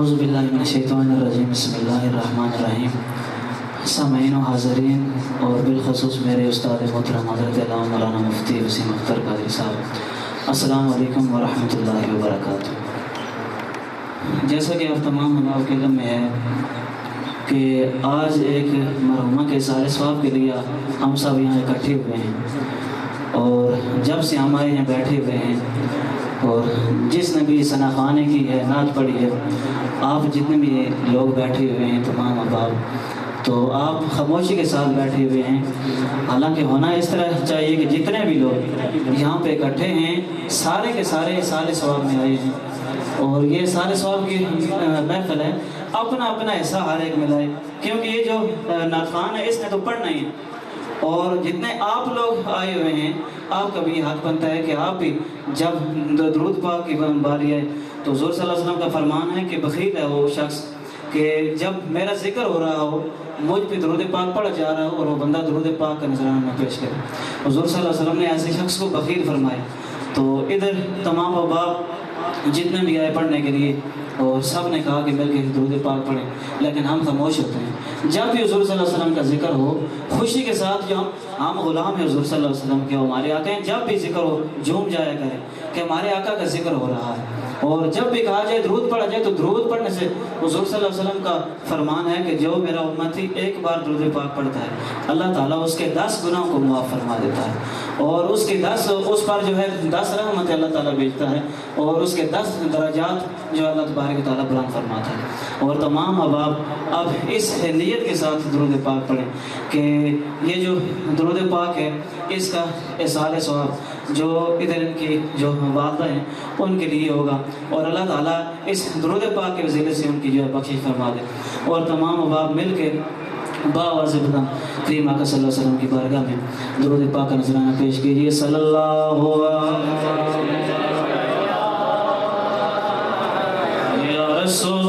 اعوذ باللہ من الشیطان الرجیم بسم اللہ الرحمن الرحیم۔ سامعین و حاضرین اور بالخصوص میرے استاد محترم حضرت علامہ مولانا مفتی وسیم اختر قادری صاحب، السلام علیکم ورحمۃ اللہ وبرکاتہ۔ جیسا کہ آپ تمام حضرات کے علم میں ہے کہ آج ایک مرحومہ کے اظہار ثواب کے لیے ہم سب یہاں اکٹھے ہوئے ہیں، اور جب سے ہمارے یہاں بیٹھے ہوئے ہیں اور جس نے بھی ثنا خوانی کی ہے، نعت پڑھی ہے، آپ جتنے بھی لوگ بیٹھے ہوئے ہیں تمام احباب، تو آپ خاموشی کے ساتھ بیٹھے ہوئے ہیں۔ حالانکہ ہونا اس طرح چاہیے کہ جتنے بھی لوگ یہاں پہ اکٹھے ہیں سارے کے سارے سارے ثواب میں آئے ہیں، اور یہ سارے ثواب کی محفل ہے، اپنا اپنا حصہ ہر ایک ملائے، کیونکہ یہ جو نعت خوان ہے اس نے تو پڑھنا ہی ہے، اور جتنے آپ لوگ آئے ہوئے ہیں آپ کا بھی یہ حق بنتا ہے کہ آپ بھی جب درود پاک کی باری ہے تو حضور صلی اللہ علیہ وسلم کا فرمان ہے کہ بخیل ہے وہ شخص کہ جب میرا ذکر ہو رہا ہو، مجھ پہ درود پاک پڑھا جا رہا ہو اور وہ بندہ درود پاک کا نذرانہ نہ پیش کرے۔ حضور صلی اللہ علیہ وسلم نے ایسے شخص کو بخیل فرمایا۔ تو ادھر تمام احباب جتنے بھی آئے پڑھنے کے لیے، اور سب نے کہا کہ مل کے درود پاک پڑھیں، لیکن ہم خاموش ہوتے ہیں۔ جب بھی حضور صلی اللہ علیہ وسلم کا ذکر ہو، خوشی کے ساتھ، جو ہم غلام ہیں حضور صلی اللہ علیہ وسلم کے، ہمارے آقا ہیں، جب بھی ذکر ہو جھوم جایا کریں کہ ہمارے آقا کا ذکر ہو رہا ہے، اور جب بھی کہا جائے درود پڑھا جائے تو درود پڑھنے سے حضور صلی اللہ علیہ وسلم کا فرمان ہے کہ جو میرا امتی ایک بار درود پاک پڑھتا ہے اللہ تعالیٰ اس کے 10 گناہوں کو معاف فرما دیتا ہے، اور اس کے 10 اس پر جو ہے 10 رحمت اللہ تعالیٰ بھیجتا ہے، اور اس کے 10 درجات جو اللہ تبارک و تعالیٰ بلند فرماتا ہے۔ اور تمام احباب اب اس نیت کے ساتھ درود پاک پڑھیں کہ یہ جو درود پاک ہے اس کا احسان ثواب جو ادھر ان کی جو والدہ ہیں ان کے لیے ہوگا، اور اللہ تعالیٰ اس درود پاک کے وسیلے سے ان کی جو ہے بخشش فرما دے۔ اور تمام احباب مل کے باواز بدم کریم آقا صلی اللہ علیہ وسلم کی بارگاہ میں درود پاک کا نذرانہ پیش کیجیے۔ صلی اللہ یا رسول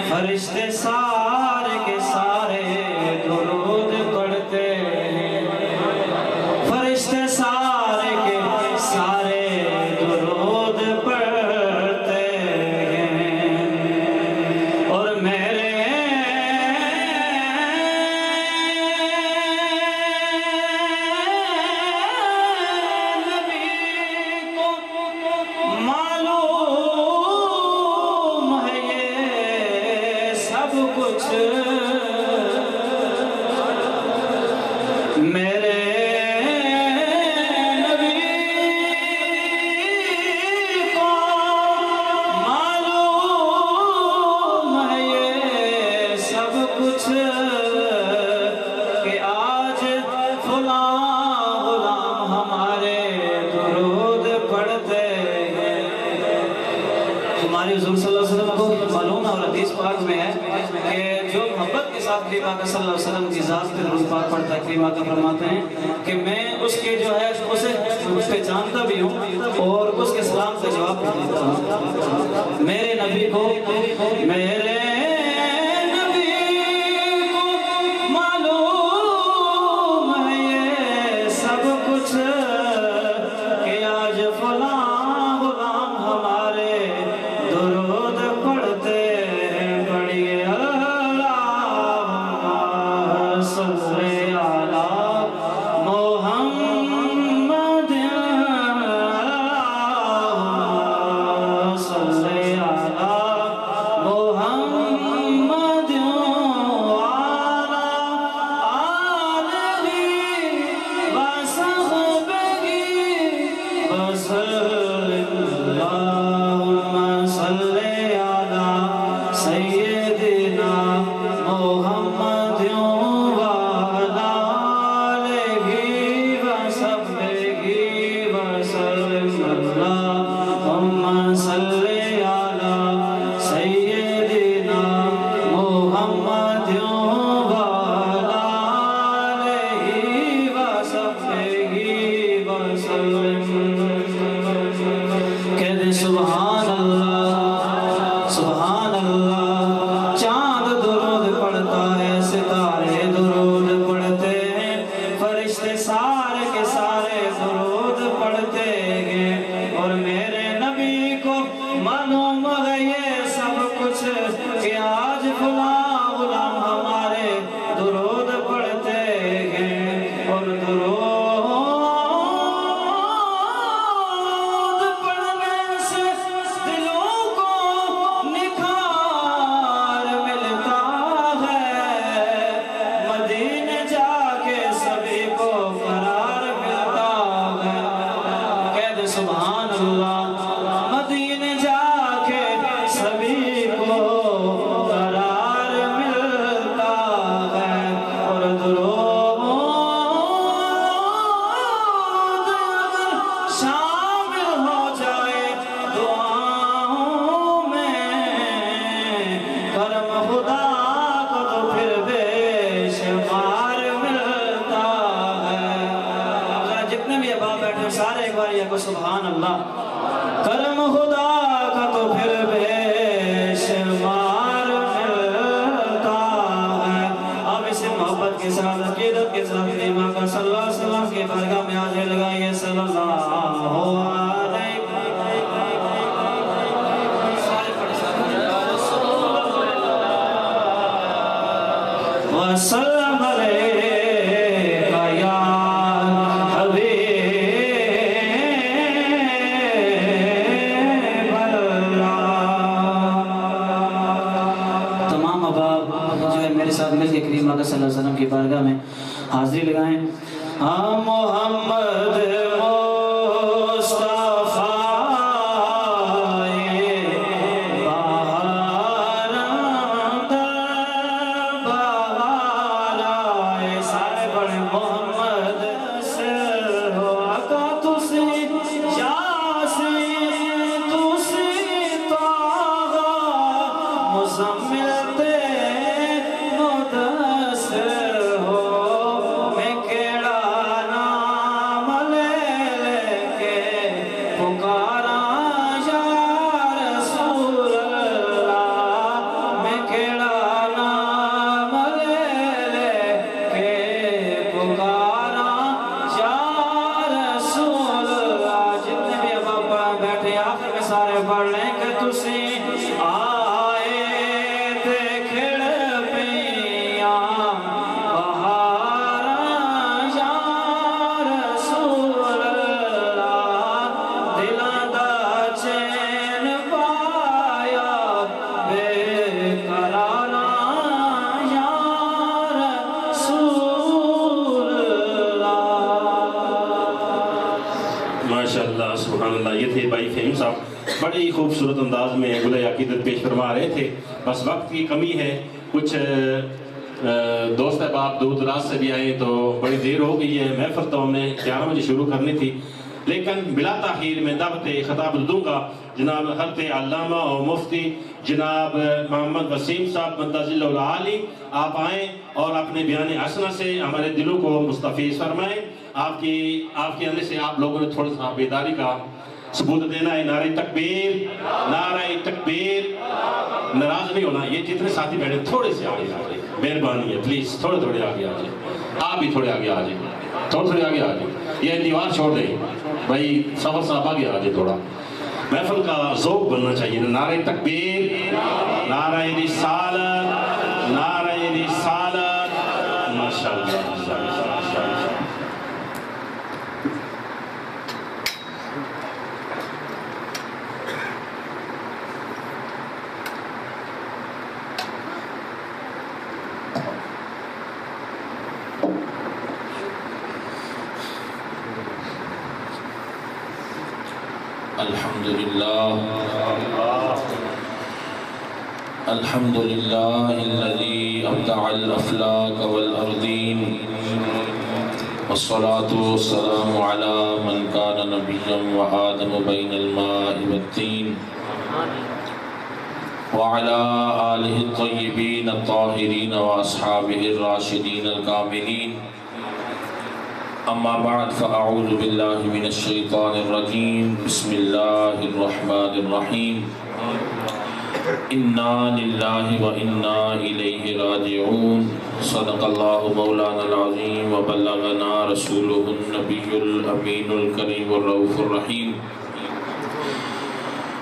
فرشتے سارے کے سارے درود پڑھتے ہیں، فرشتے سارے کے سارے درود پڑھتے ہیں، اور میرے نبی کو معلوم ہے یہ سب کچھ، میرے نبی کو معلوم ہے یہ سب کچھ کہ آج فلاں غلام ہمارے درود پڑھتے ہیں۔ ہمارے حضور صلی اللہ علیہ وسلم کو معلوم ہے، اور حدیث پاک میں ہے کہ جو محبت کے ساتھ کریم آقا صلی اللہ علیہ وسلم کی ذات پہ درود پاک پڑھتا ہے، کریم آقا فرماتے ہیں کہ میں اس کے جو ہے اسے پہچانتا بھی ہوں اور اس کے سلام کا جواب بھی دیتا ہوں۔ میرے نبی کو میرے نبی کو معلوم ہے یہ سب کچھ کہ آج فلاں غلام ہمارے درود پڑھتے ہیں، پڑھیے اللہم صلی علی محمد سبحان اللہ مدینے جا کے سبھی کو قرار ملتا ہے اور درود شامل ہو جائے دعاؤں میں کرم خدا کو تو پھر بے شمار ملتا ہے۔ جتنے بھی ابا بیٹھے سارے ایک بار یہ کو سبحان اللہ کرم خدا کا تو پھر بے شمار ملتا ہے۔ اب اسے محبت کے ساتھ عقیدت کے ساتھ دیما کا صلی اللہ علیہ وسلم کے برگاہ میں آجے لگائیے صلی اللہ علیہ وسلم علیکہ یا مل کے کریم آقا صلی اللہ علیہ وسلم کی بارگاہ میں حاضری لگائیں۔ محمد مصطفیٰ بہار بہار آئے سارے بڑے محمد سے ہو آقا تسی یاسین تسی طاغہ مزمل سارے پڑھ لیں کہ تسی آئے تھے کھڑ پیاں بہار یا رسول اللہ دلاں دا چین پایا بے قرارا یا رسول اللہ۔ ماشاءاللہ سبحان اللہ۔ یہ تھے بھائی فہیم صاحب، بڑے ہی خوبصورت انداز میں گلۂ عقیدت پیش فرما رہے تھے۔ بس وقت کی کمی ہے، کچھ دوست احباب دور دراز سے بھی آئے تو بڑی دیر ہو گئی ہے۔ محفل تو ہم نے 11 بجے شروع کرنی تھی، لیکن بلا تاخیر میں دعوت خطاب دوں گا جناب حضرت علامہ اور مفتی جناب محمد وسیم صاحب مدظل العالی، آپ آئیں اور اپنے بیان حسنہ سے ہمارے دلوں کو مستفیض فرمائیں۔ آپ کے اندر سے آپ لوگوں نے تھوڑا سا بیداری کا ثبوت دینا ہے۔ نعرہ تکبیر، نعرہ تکبیر، ناراض نہیں ہونا۔ یہ جتنے ساتھی بیٹھے تھوڑے سے آگے آ جائیں، مہربانی ہے پلیز تھوڑے آگے آ جائیں، آپ بھی تھوڑے آگے آ جائیں، تھوڑے آگے آ جائیں، یہ دیوار چھوڑ دیں بھائی، سفر صاحب آگے آ جائیں تھوڑا، محفل کا ذوق بننا چاہیے۔ نعرہ تکبیر، نعرہ رسالت، نعرہ رسالت، ماشاءاللہ ماشاءاللہ۔ الحمد لله الذي أبدع الأفلاك والأرضين، والصلاة والسلام على من كان نبيا وآدم بين الماء والطين، وعلى آله الطيبين الطاهرين وأصحابه الراشدين الكاملين. أما بعد فأعوذ بالله من الشيطان الرجيم. بسم الله الرحمن الرحيم. إنا لله وإنا إليه راجعون. صدق الله مولانا العظيم وبلغنا رسوله النبي الأمين الكريم الرؤوف الرحيم.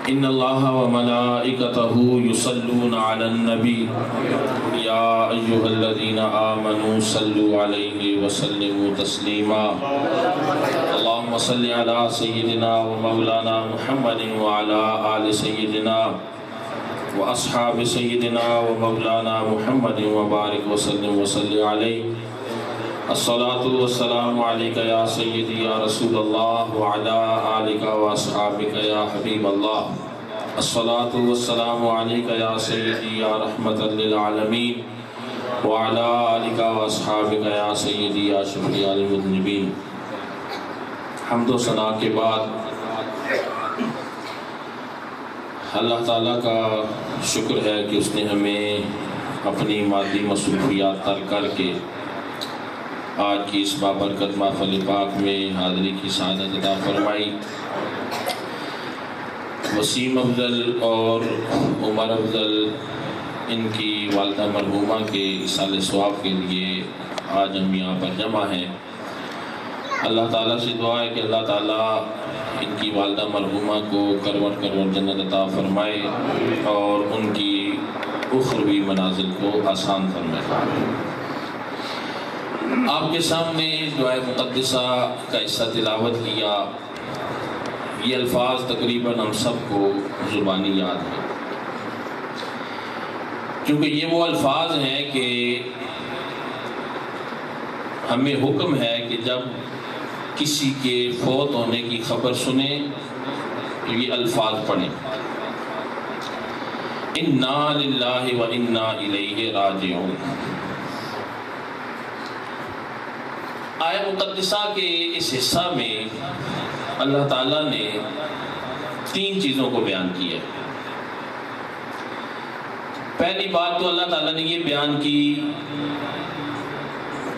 إن الله وملائكته يصلون على النبي يا أيها الذين آمنوا صلوا عليه وسلموا تسليما. اللهم صل على سيدنا ومولانا محمد وعلى آل سيدنا وأصحاب سيدنا ومولانا محمد وبارك وسلم وصل عليه الصلاۃ والسلام علیک یا سیدی یا رسول اللہ وعلی آلک واصحابک یا حبیب اللہ الصلاۃ والسلام علیک یا سیدی یا رحمۃ للعالمین وعلی آلک واصحابک یا سیدی یا شفیع المذنبین۔ حمد و ثنا کے بعد اللہ تعالیٰ کا شکر ہے کہ اس نے ہمیں اپنی مادی مصروفیات ترک کر کے آج کی اس بابرکت محفل پاک میں حاضری کی سعادت عطا فرمائی۔ وسیم افضل اور عمر افضل ان کی والدہ مرحومہ کے ایصال ثواب کے لیے آج ہم یہاں پر جمع ہیں۔ اللہ تعالیٰ سے دعا ہے کہ اللہ تعالیٰ ان کی والدہ مرحومہ کو کروٹ کروٹ جنت عطا فرمائے اور ان کی اخروی منازل کو آسان فرمائے۔ آپ کے سامنے دعائے مقدسہ کا حصہ تلاوت کیا، یہ الفاظ تقریباً ہم سب کو زبانی یاد ہیں، کیونکہ یہ وہ الفاظ ہیں کہ ہمیں حکم ہے کہ جب کسی کے فوت ہونے کی خبر سنیں تو یہ الفاظ پڑھیں، انا للہ و انا الیہ راجعون۔ آیہ مقدسہ کے اس حصہ میں اللہ تعالیٰ نے 3 چیزوں کو بیان کیا ہے۔ پہلی بات تو اللہ تعالیٰ نے یہ بیان کی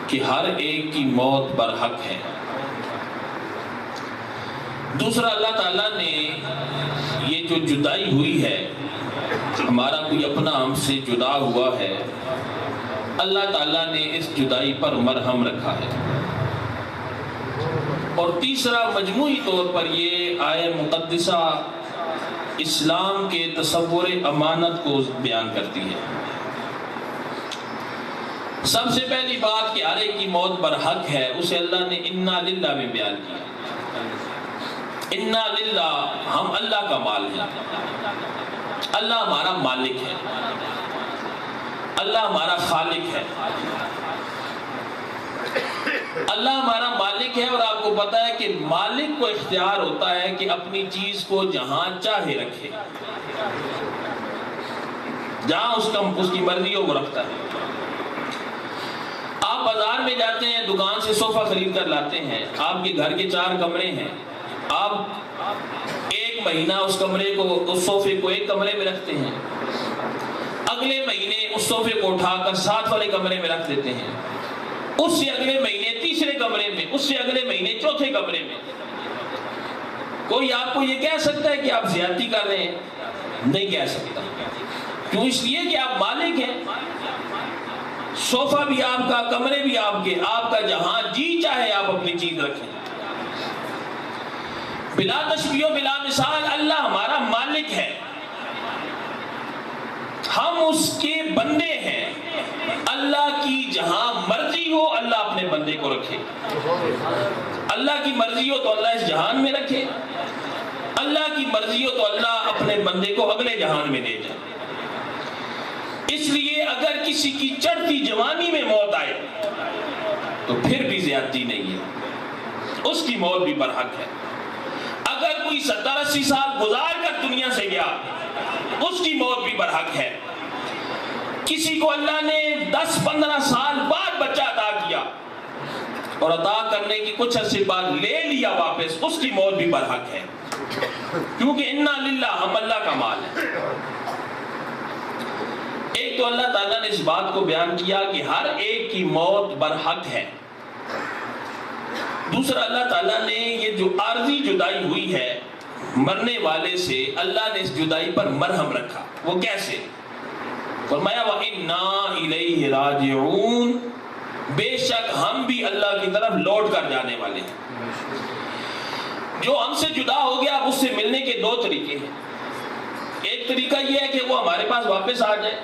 کہ ہر ایک کی موت برحق ہے۔ دوسرا، اللہ تعالیٰ نے یہ جو جدائی ہوئی ہے، ہمارا کوئی اپنا ہم سے جدا ہوا ہے، اللہ تعالیٰ نے اس جدائی پر مرہم رکھا ہے۔ اور تیسرا، مجموعی طور پر یہ آیہ مقدسہ اسلام کے تصور امانت کو بیان کرتی ہے۔ سب سے پہلی بات کہ ہر ایک کی موت برحق ہے، اسے اللہ نے انا للہ میں بیان کیا۔ انا للہ، ہم اللہ کا مال ہے، اللہ ہمارا مالک ہے، اللہ ہمارا خالق ہے، اللہ ہمارا مالک ہے۔ اور آپ کو پتا ہے کہ مالک کو اختیار ہوتا ہے کہ اپنی چیز کو جہاں چاہے رکھے، جہاں اس کی مرضی ہو وہ رکھتا ہے۔ آپ بازار میں جاتے ہیں، دکان سے صوفہ خرید کر لاتے ہیں، آپ کے گھر کے 4 کمرے ہیں، آپ 1 مہینہ اس صوفے کو 1 کمرے میں رکھتے ہیں، اگلے مہینے اس صوفے کو اٹھا کر 7 والے کمرے میں رکھ دیتے ہیں، اس سے اگلے مہینے 3رے کمرے میں، اس سے اگلے مہینے 4تھے کمرے میں۔ کوئی آپ کو یہ کہہ سکتا ہے کہ آپ زیادتی کر رہے ہیں؟ نہیں کہہ سکتا۔ کیوں؟ اس لیے کہ آپ مالک ہیں، صوفہ بھی آپ کا، کمرے بھی آپ کے، آپ کا جہاں جی چاہے آپ اپنی چیز رکھیں۔ بلا تشبیہ و بلا مثال اللہ ہمارا مالک ہے، ہم اس کے بندے ہیں۔ اللہ کی جہاں مرضی ہو اللہ اپنے بندے کو رکھے، اللہ کی مرضی ہو تو اللہ اس جہان میں رکھے، اللہ کی مرضی ہو تو اللہ اپنے بندے کو اگلے جہان میں دے جائے۔ اس لیے اگر کسی کی چڑھتی جوانی میں موت آئے تو پھر بھی زیادتی نہیں ہے، اس کی موت بھی برحق ہے۔ اگر کوئی 70-80 سال گزار کر دنیا سے گیا، اس کی موت بھی برحق ہے۔ کسی کو اللہ نے 10-15 سال بعد بچہ عطا کیا اور عطا کرنے کی کچھ عرصے بعد لے لیا واپس، اس کی موت بھی برحق ہے، کیونکہ انا للہ، ہم اللہ کا مال ہے۔ ایک تو اللہ تعالیٰ نے اس بات کو بیان کیا کہ ہر ایک کی موت برحق ہے۔ دوسرا، اللہ تعالیٰ نے یہ جو عارضی جدائی ہوئی ہے مرنے والے سے، اللہ نے اس جدائی پر مرہم رکھا۔ وہ کیسے؟ فرمایا وَإِنَّا إِلَيْهِ رَاجِعُونَ، بے شک ہم بھی اللہ کی طرف لوٹ کر جانے والے ہیں۔ جو ہم سے جدا ہو گیا، اب اس سے ملنے کے 2 طریقے ہیں۔ ایک طریقہ یہ ہے کہ وہ ہمارے پاس واپس آ جائے،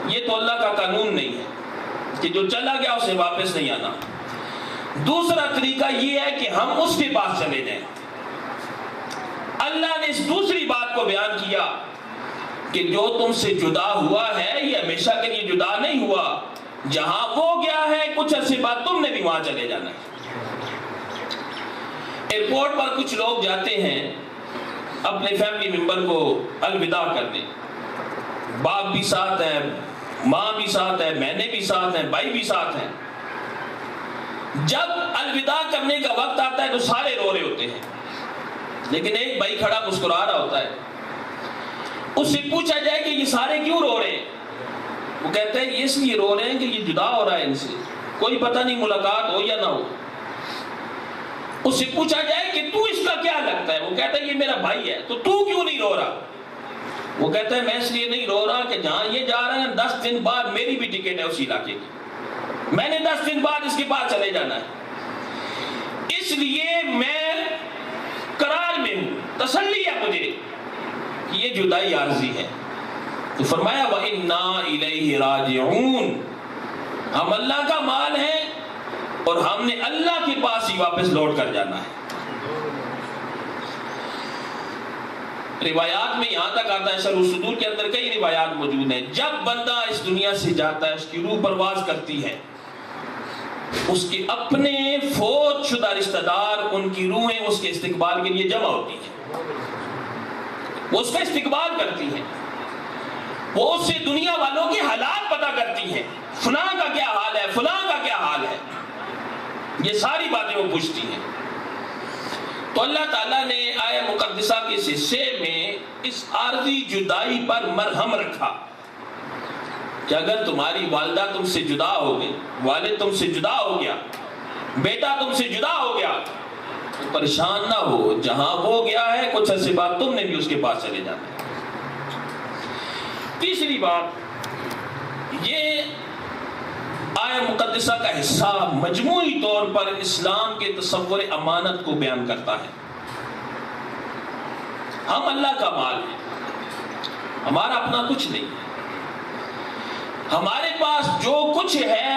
یہ تو اللہ کا قانون نہیں ہے کہ جو چلا گیا اسے واپس نہیں آنا۔ دوسرا طریقہ یہ ہے کہ ہم اس کے پاس چلے جائیں۔ اللہ نے اس دوسری بات کو بیان کیا کہ جو تم سے جدا ہوا ہے یہ ہمیشہ کے لیے جدا نہیں ہوا، جہاں وہ گیا ہے کچھ عرصے بعد تم نے بھی وہاں چلے جانا ہے۔ ایئرپورٹ پر کچھ لوگ جاتے ہیں اپنے فیملی ممبر کو الوداع کرنے، باپ بھی ساتھ ہے، ماں بھی ساتھ ہے، بہنیں بھی ساتھ ہیں، بھائی بھی ساتھ ہیں۔ جب الوداع کرنے کا وقت آتا ہے تو سارے رو رہے ہوتے ہیں، لیکن ایک بھائی کھڑا مسکرا رہا ہوتا ہے۔ اس سے پوچھا جائے کہ یہ سارے کیوں رو رہے ہیں؟ وہ کہتے ہیں یہ اس لیے رو رہے ہیں کہ یہ جدا ہو رہا ہے ان سے، کوئی پتہ نہیں ملاقات ہو یا نہ ہو۔ اس سے پوچھا جائے کہ تو اس کا کیا لگتا ہے؟ وہ کہتا ہے یہ میرا بھائی ہے، تو کیوں نہیں رو رہا؟ وہ کہتا ہے میں اس لیے نہیں رو رہا کہ جہاں یہ جا رہا ہے 10 دن بعد میری بھی ٹکٹ ہے اس علاقے کی، میں نے 10 دن بعد اس کے پاس چلے جانا ہے، اس لیے میں قرار میں ہوں، تسلی ہے مجھے کہ یہ جدائی عارضی ہے۔ تو فرمایا وَإِنَّا إِلَيْهِ رَاجِعُونَ، ہم اللہ کا مال ہیں اور ہم نے اللہ کے پاس ہی واپس لوٹ کر جانا ہے۔ روایات میں یہاں تک آتا ہے، شرح الصدور کے اندر کئی روایات موجود ہیں، جب بندہ اس دنیا سے جاتا ہے اس کی روح پرواز کرتی ہے، اس کے اپنے فوت شدہ رشتہ دار ان کی روحیں اس کے استقبال کے لیے جمع ہوتی ہیں، وہ اس کا استقبال کرتی ہیں، وہ اس سے دنیا والوں کے حالات پتہ کرتی ہیں، فلاں کا کیا حال ہے، فلاں کا کیا حال ہے، یہ ساری باتیں وہ پوچھتی ہیں۔ تو اللہ تعالیٰ نے آیہ مقدسہ کے حصے میں اس عارضی جدائی پر مرہم رکھا کہ اگر تمہاری والدہ تم سے جدا ہو گئی، والد تم سے جدا ہو گیا، بیٹا تم سے جدا ہو گیا، تو پریشان نہ ہو، جہاں وہ گیا ہے کچھ عرصے بعد تم نے بھی اس کے پاس چلے جانا ہے۔ تیسری بات، یہ آیہ مقدسہ کا حصہ مجموعی طور پر اسلام کے تصور امانت کو بیان کرتا ہے۔ ہم اللہ کا مال ہیں، ہمارا اپنا کچھ نہیں ہے، ہمارے پاس جو کچھ ہے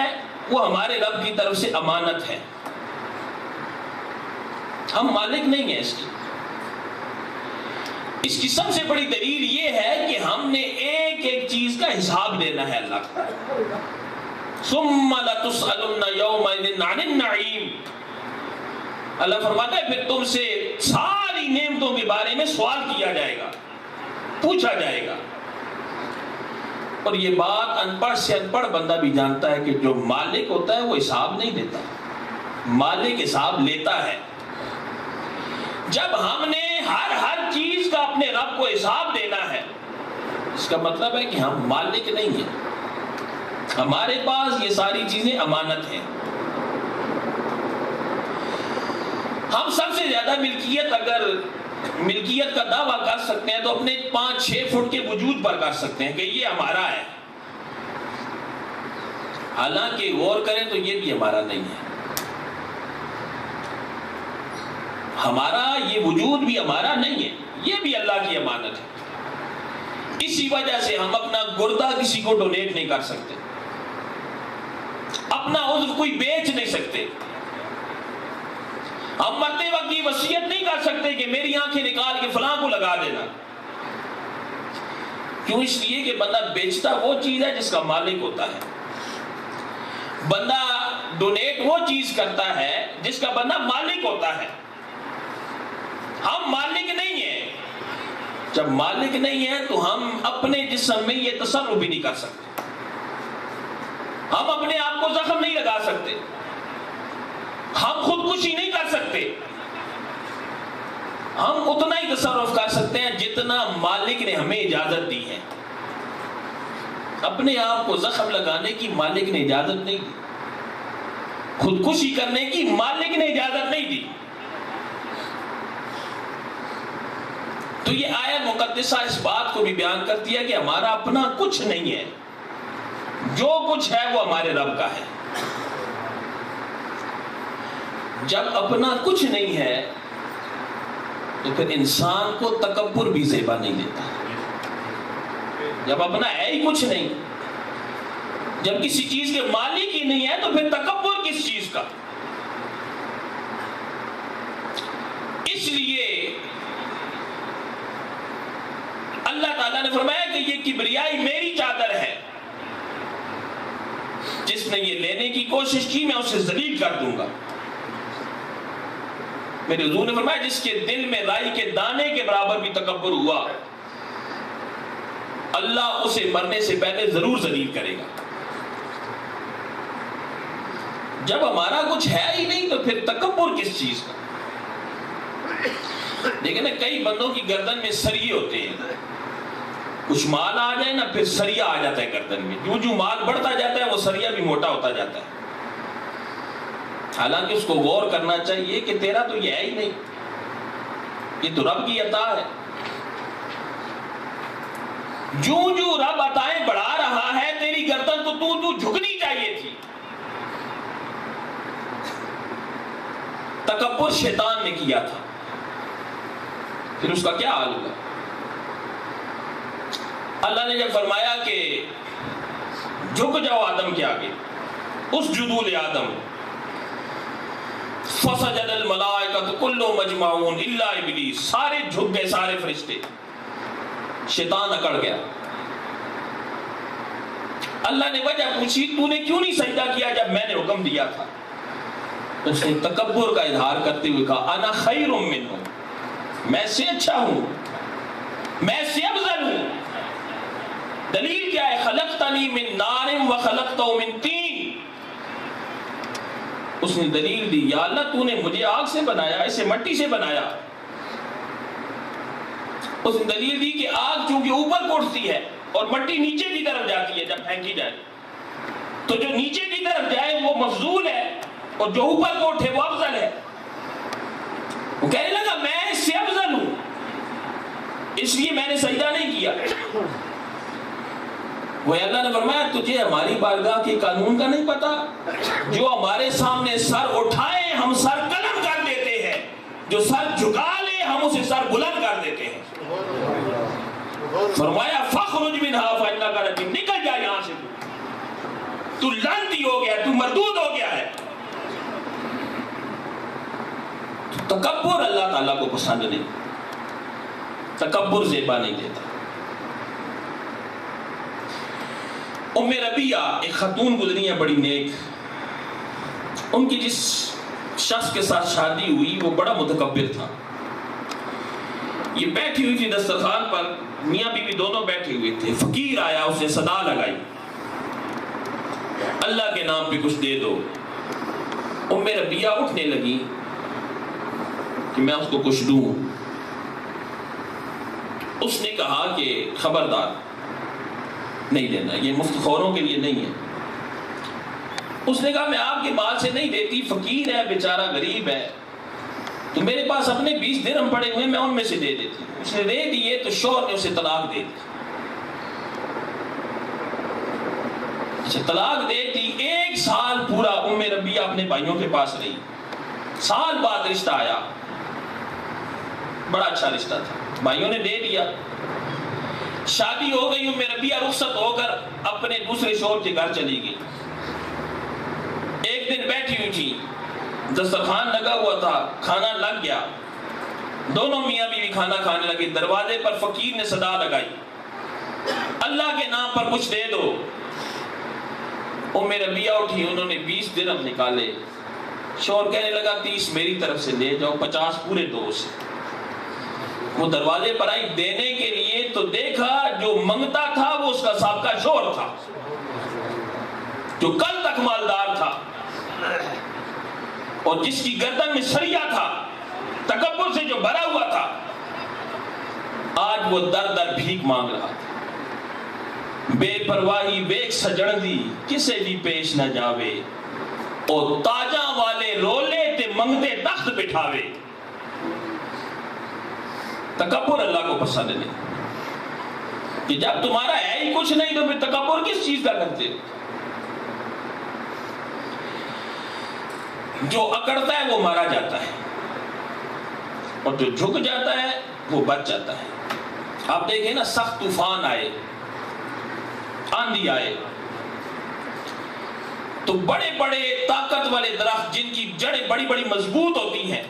وہ ہمارے رب کی طرف سے امانت ہے، ہم مالک نہیں ہیں اس کی۔ اس کی سب سے بڑی دلیل یہ ہے کہ ہم نے ایک ایک چیز کا حساب دینا ہے اللہ کا۔ ثم لتسألن یومئذ عن النعیم، اللہ فرماتا ہے پھر تم سے ساری نعمتوں کے بارے میں سوال کیا جائے گا، پوچھا جائے گا۔ اور یہ بات ان پڑھ سے ان پڑھ بندہ بھی جانتا ہے کہ جو مالک ہوتا ہے وہ حساب نہیں دیتا، مالک حساب لیتا ہے۔ جب ہم نے ہر چیز کا اپنے رب کو حساب دینا ہے، اس کا مطلب ہے کہ ہم مالک نہیں ہیں، ہمارے پاس یہ ساری چیزیں امانت ہیں۔ ہم سب سے زیادہ ملکیت، اگر ملکیت کا دعویٰ کر سکتے ہیں تو اپنے 5-6 فٹ کے وجود پر کر سکتے ہیں کہ یہ ہمارا ہے، حالانکہ غور کریں تو یہ بھی ہمارا نہیں ہے، ہمارا یہ وجود بھی ہمارا نہیں ہے، یہ بھی اللہ کی امانت ہے۔ اسی وجہ سے ہم اپنا گردہ کسی کو ڈونیٹ نہیں کر سکتے، اپنا عضو کوئی بیچ نہیں سکتے، ہم مرتے وقت یہ وصیت نہیں کر سکتے کہ میری آنکھیں نکال کے فلاں کو لگا دینا۔ کیوں؟ اس لیے کہ بندہ بیچتا وہ چیز ہے جس کا مالک ہوتا ہے، بندہ ڈونیٹ وہ چیز کرتا ہے جس کا بندہ مالک ہوتا ہے۔ ہم مالک نہیں ہیں، جب مالک نہیں ہیں تو ہم اپنے جسم میں یہ تصرف بھی نہیں کر سکتے، ہم اپنے آپ کو زخم نہیں لگا سکتے، ہم خودکشی نہیں کر سکتے، ہم اتنا ہی تصرف کر سکتے ہیں جتنا مالک نے ہمیں اجازت دی ہے۔ اپنے آپ کو زخم لگانے کی مالک نے اجازت نہیں دی، خودکشی کرنے کی مالک نے اجازت نہیں دی۔ تو یہ آیت مقدسہ اس بات کو بھی بیان کرتی ہے کہ ہمارا اپنا کچھ نہیں ہے، جو کچھ ہے وہ ہمارے رب کا ہے۔ جب اپنا کچھ نہیں ہے تو پھر انسان کو تکبر بھی زیبا نہیں دیتا۔ جب اپنا ہے ہی کچھ نہیں، جب کسی چیز کے مالک ہی نہیں ہے تو پھر تکبر کس چیز کا؟ اس لیے اللہ تعالیٰ نے فرمایا کہ یہ کبریائی میری چادر ہے، جس جس نے یہ لینے کی کوشش کی میں اسے ذلیل کر دوں گا. میرے حضور نے فرمایا جس کے دل میں رائی کے دانے کے برابر بھی تکبر ہوا اللہ اسے مرنے سے پہلے ضرور ذلیل کرے گا. جب ہمارا کچھ ہے ہی نہیں تو پھر تکبر کس چیز کا؟ دیکھیں نا کئی بندوں کی گردن میں سریے ہوتے ہیں, کچھ مال آ جائے نا پھر سریا آ جاتا ہے گردن میں, جو مال بڑھتا جاتا ہے وہ سریا بھی موٹا ہوتا جاتا ہے. حالانکہ اس کو غور کرنا چاہیے کہ تیرا تو یہ ہے ہی نہیں, یہ تو رب کی عطا ہے. جو رب عطائیں بڑھا رہا ہے تیری گردن تو جھکنی چاہیے تھی. تکبر شیطان نے کیا تھا, پھر اس کا کیا حال ہوگا؟ اللہ نے جب فرمایا کہ جھک جاؤ آدم کے آگے, اسجدوا لآدم فسجد الملائکۃ کلهم اجمعون الا ابلیس, سارے جھک گئے سارے فرشتے, شیطان اکڑ گیا. اللہ نے وجہ پوچھی تو نے کیوں نہیں سجدہ کیا جب میں نے حکم دیا تھا؟ اس نے تکبر کا اظہار کرتے ہوئے کہا انا خیر منہ, میں سے اچھا ہوں, میں سے افضل ہوں. دلیل کیا ہے؟ خلقتنی من نار وخلقتہ من طین. اس نے دلیل دی یا اللہ تو نے مجھے آگ سے بنایا, اسے مٹی سے بنایا. اس نے دلیل دی کہ آگ چونکہ اوپر کو اٹھتی ہے اور مٹی نیچے کی طرف جاتی ہے جب پھینکی جائے, تو جو نیچے کی طرف جائے وہ مفضول ہے اور جو اوپر کو اٹھے وہ افضل ہے. وہ کہنے لگا میں اس سے افضل ہوں اس لیے میں نے سجدہ نہیں کیا. وہ اللہ نے فرمایا تجھے ہماری بارگاہ کے قانون کا نہیں پتا؟ جو ہمارے سامنے سر اٹھائے ہم سر قلم کر دیتے ہیں, جو سر جھکا لے ہم اسے سر بلند کر دیتے ہیں. فرمایا فخرج منھا فإنک رجیم, نکل جا یہاں سے, تو لعنتی ہو گیا, تو مردود ہو گیا ہے. تکبر اللہ تعالیٰ کو پسند نہیں, تکبر زیبا نہیں دیتا. ام ربیہ ایک خاتون گزری ہیں بڑی نیک, ان کی جس شخص کے ساتھ شادی ہوئی وہ بڑا متکبر تھا. یہ بیٹھی ہوئی تھی دسترخوان پر, میاں بیوی دونوں بیٹھے ہوئے تھے. فقیر آیا, اس نے صدا لگائی اللہ کے نام پہ کچھ دے دو. ام ربیہ اٹھنے لگی کہ میں اس کو کچھ دوں. اس نے کہا کہ خبردار نہیں دینا, یہ مفت خوروں کے لیے نہیں ہے. اس نے کہا میں آپ کے مال سے نہیں دیتی, فقیر ہے بیچارہ غریب ہے, تو میرے پاس اپنے 20 درہم پڑے ہوئے میں ان میں سے دے دیتی. اس نے دے دیے تو شوہر نے اسے طلاق دے دی. اچھا طلاق دے دی, 1 سال پورا ام ربیہ اپنے بھائیوں کے پاس رہی. سال بعد رشتہ آیا, بڑا اچھا رشتہ تھا, بھائیوں نے دے دیا. شادی ہو گئی, ام ربیہ رخصت ہو کر اپنے دوسرے شوہر کے گھر چلی گئی. ایک دن بیٹھی ہوئی تھی, دسترخوان لگا ہوا تھا, کھانا لگ گیا, دونوں میاں بیوی کھانا کھانے لگے. دروازے پر فقیر نے صدا لگائی اللہ کے نام پر کچھ دے دو. ام ربیہ اٹھی, انہوں نے 20 درہم نکالے. شوہر کہنے لگا 30 میری طرف سے لے جاؤ, 50 پورے دو اسے. وہ دروازے پر آئی دینے کے لیے تو دیکھا جو منگتا تھا وہ اس کا سابقہ شوہر تھا, جو کل تک مالدار تھا اور جس کی گردن میں سریا تھا, تکبر سے جو بھرا ہوا تھا, آج وہ در در بھیک مانگ رہا تھا. بے پرواہی ویک سجن دی کسے بھی پیش نہ جاوے, اور تاجاں والے رولے تے منگتے تخت بٹھاوے. تکبر اللہ کو پسند نہیں, کہ جب تمہارا ہے ہی کچھ نہیں تو پھر تکبر کس چیز کا کرتے ہو؟ جو اکڑتا ہے وہ مارا جاتا ہے اور جو جھک جاتا ہے وہ بچ جاتا ہے. آپ دیکھیں نا, سخت طوفان آئے, آندھی آئے, تو بڑے بڑے طاقت والے درخت جن کی جڑیں بڑی بڑی مضبوط ہوتی ہیں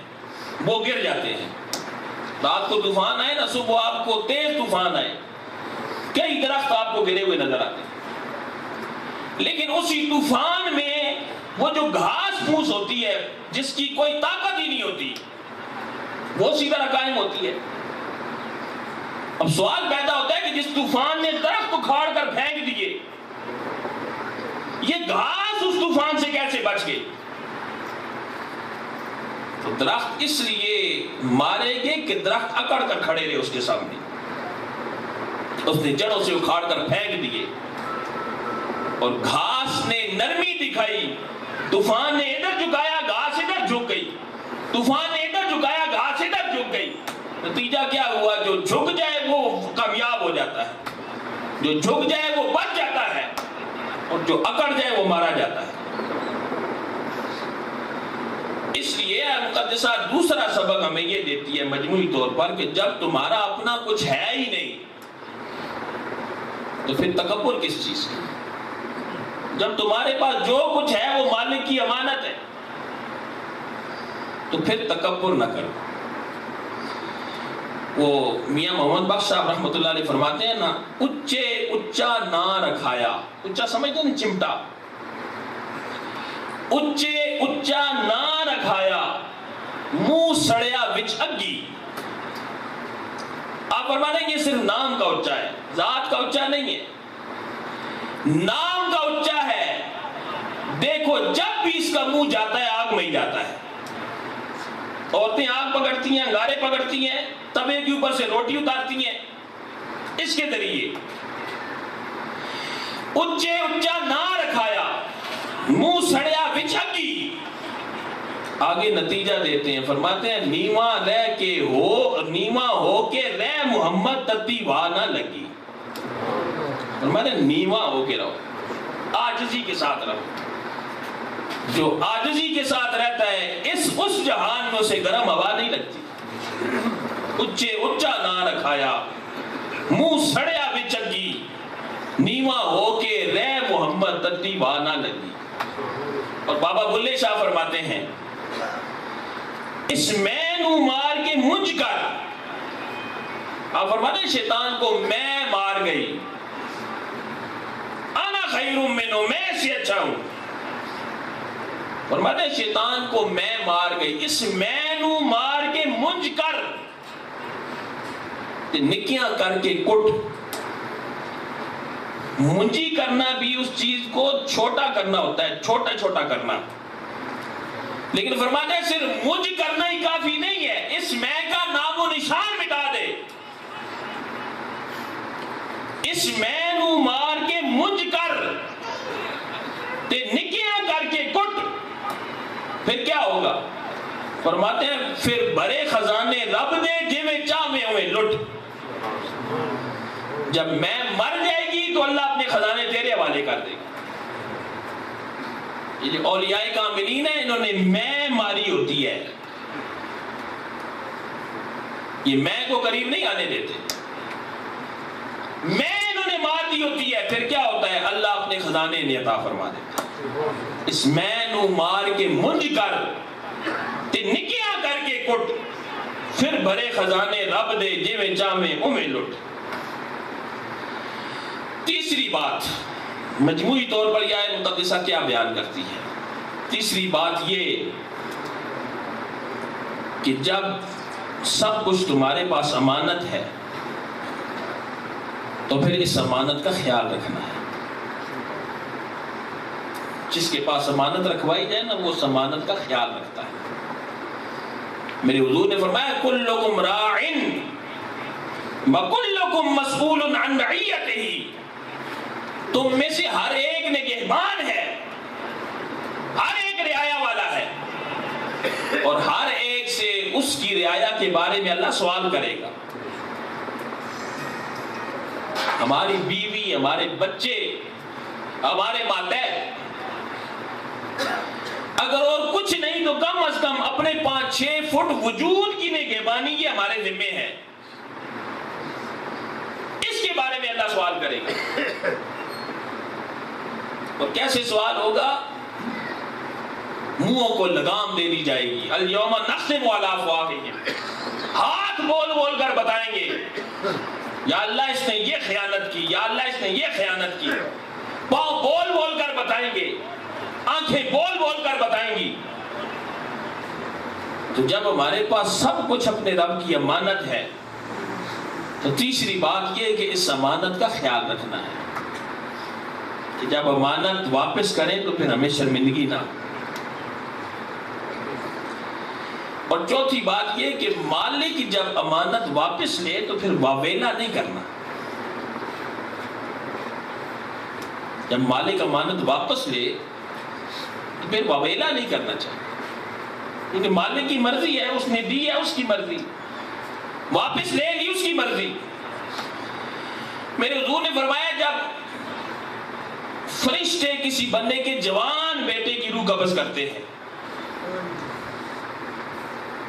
وہ گر جاتے ہیں. رات کو طوفان آئے نا, صبح آپ کو تیز طوفان آئے, کئی درخت آپ کو گرے ہوئے نظر آتے ہیں. لیکن اسی طوفان میں وہ جو گھاس پھوس ہوتی ہے جس کی کوئی طاقت ہی نہیں ہوتی وہ اسی طرح قائم ہوتی ہے. اب سوال پیدا ہوتا ہے کہ جس طوفان نے درخت اکھاڑ کر پھینک دیے یہ گھاس اس طوفان سے کیسے بچ گئی؟ تو درخت اس لیے مارے گئے کہ درخت اکڑ کر کھڑے رہے اس کے سامنے. اس نے جڑوں سے اکھاڑ کر پھینک دیے اور گھاس نے نرمی دکھائی. طوفان نے ادھر جھکایا گھاس ادھر جھک گئی, طوفان نے ادھر جھکایا گھاس ادھر جھک گئی. نتیجہ کیا ہوا؟ جو جھک جائے وہ کامیاب ہو جاتا ہے, جو جھک جائے وہ بچ جاتا ہے, اور جو اکڑ جائے وہ مارا جاتا ہے. اس لیے مقدسہ دوسرا سبق ہمیں یہ دیتی ہے مجموعی طور پر کہ جب تمہارا اپنا کچھ ہے ہی نہیں تو پھر تکبر کس چیز کی؟ جب تمہارے پاس جو کچھ ہے وہ مالک کی امانت ہے تو پھر تکبر نہ کرو. وہ میاں محمد بخش صاحب رحمۃ اللہ علیہ فرماتے ہیں نا, اچے اچا نہ رکھایا. اچا سمجھتے ہیں نا, چمٹا. اچے اچا نہ رکھایا منہ سڑیا وچ اگی. آپ فرماتے ہیں یہ صرف نام کا اچا ہے, ذات کا اچا نہیں ہے. نام کا اچا ہے. دیکھو جب بھی اس کا منہ جاتا ہے آگ میں ہی جاتا ہے. عورتیں آگ پکڑتی ہیں, انگارے پکڑتی ہیں, توے کے اوپر سے روٹی اتارتی ہیں اس کے ذریعے. اچے اچا نہ رکھایا منہ سڑیا وچ اگی. آگے نتیجہ دیتے ہیں, فرماتے ہیں نیواں رہ کے ہو, نیواں ہو کے رہ محمد تتی واہ نہ لگی. فرماتے ہیں نیواں ہو کے رہو, عاجزی کے ساتھ رہو. جو عاجزی کے ساتھ رہتا ہے اس جہان میں اسے گرم ہوا نہیں لگتی. اچے اچا نہ رکھایا منہ سڑیا وچ اگی, نیواں ہو کے رہ محمد تتی واہ نہ لگی. اور بابا بلے شاہ فرماتے ہیں اس میں نو مار کے منج کر. آپ فرماتے ہیں شیطان کو میں مار گئی, انا خیر منہ, میں سے اچھا ہوں. فرماتے ہیں شیطان کو میں مار گئی, اس میں نو مار کے منج کر, نکیاں کر کے کٹ. منجی کرنا بھی اس چیز کو چھوٹا کرنا ہوتا ہے, چھوٹا چھوٹا کرنا. لیکن فرماتے ہیں صرف منج کرنا ہی کافی نہیں ہے, اس میں کا نام و نشان مٹا دے. اس میں نو مار کے منج کر تے نکیاں کر کے کٹ. پھر کیا ہوگا؟ فرماتے ہیں پھر بڑے خزانے رب دے جویں چاہویں ہوئے لٹ. جب میں مر جائے گی تو اللہ اپنے خزانے تیرے حوالے کر دے گا. یہ جو اولیاء کاملین ہیں انہوں نے میں ماری ہوتی ہے, یہ میں کو قریب نہیں آنے دیتے, میں انہوں نے مار دی ہوتی ہے. پھر کیا ہوتا ہے؟ اللہ اپنے خزانے نے عطا فرما دیتا ہے. اس میں نو مار کے منج کر تے نکیاں کر کے کٹ, پھر بھرے خزانے رب دے جویں چاہویں اویں لٹ. تیسری بات مجموعی طور پر یہ آیت مقدسہ کیا بیان کرتی ہے؟ تیسری بات یہ کہ جب سب کچھ تمہارے پاس امانت ہے تو پھر اس امانت کا خیال رکھنا ہے. جس کے پاس امانت رکھوائی جائے نا وہ اس امانت کا خیال رکھتا ہے. میرے حضور نے فرمایا کلکم راعن وکلکم مسئول عن رعیتہ. تم میں سے ہر ایک نگہبان ہے, ہر ایک رعایا والا ہے, اور ہر ایک سے اس کی رعایا کے بارے میں اللہ سوال کرے گا. ہماری بیوی, ہمارے بچے, ہمارے ماتحت, اگر اور کچھ نہیں تو کم از کم اپنے 5-6 فٹ وجود کی نگہبانی یہ ہمارے ذمے ہے. اس کے بارے میں اللہ سوال کرے گا. اور کیسے سوال ہوگا؟ منہوں کو لگام دے دی جائے گی. الیوم نختم علی افواہہم, ہاتھ بول بول کر بتائیں گے یا اللہ اس نے یہ خیانت کی, یا اللہ اس نے یہ خیانت کی. پاؤں بول بول کر بتائیں گے، آنکھیں بول بول کر بتائیں گی۔ تو جب ہمارے پاس سب کچھ اپنے رب کی امانت ہے تو تیسری بات یہ ہے کہ اس امانت کا خیال رکھنا ہے کہ جب امانت واپس کریں تو پھر ہمیں شرمندگی نہ۔ اور چوتھی بات یہ کہ مالک جب امانت واپس لے تو پھر واویلا نہیں کرنا۔ جب مالک امانت واپس لے تو پھر واویلا نہیں کرنا چاہیے، کیونکہ مالک کی مرضی ہے، اس نے دی ہے، اس کی مرضی، واپس لے لی اس کی مرضی۔ میرے حضور نے فرمایا جب فرشتے کسی بندے کے جوان بیٹے کی روح قبض کرتے ہیں،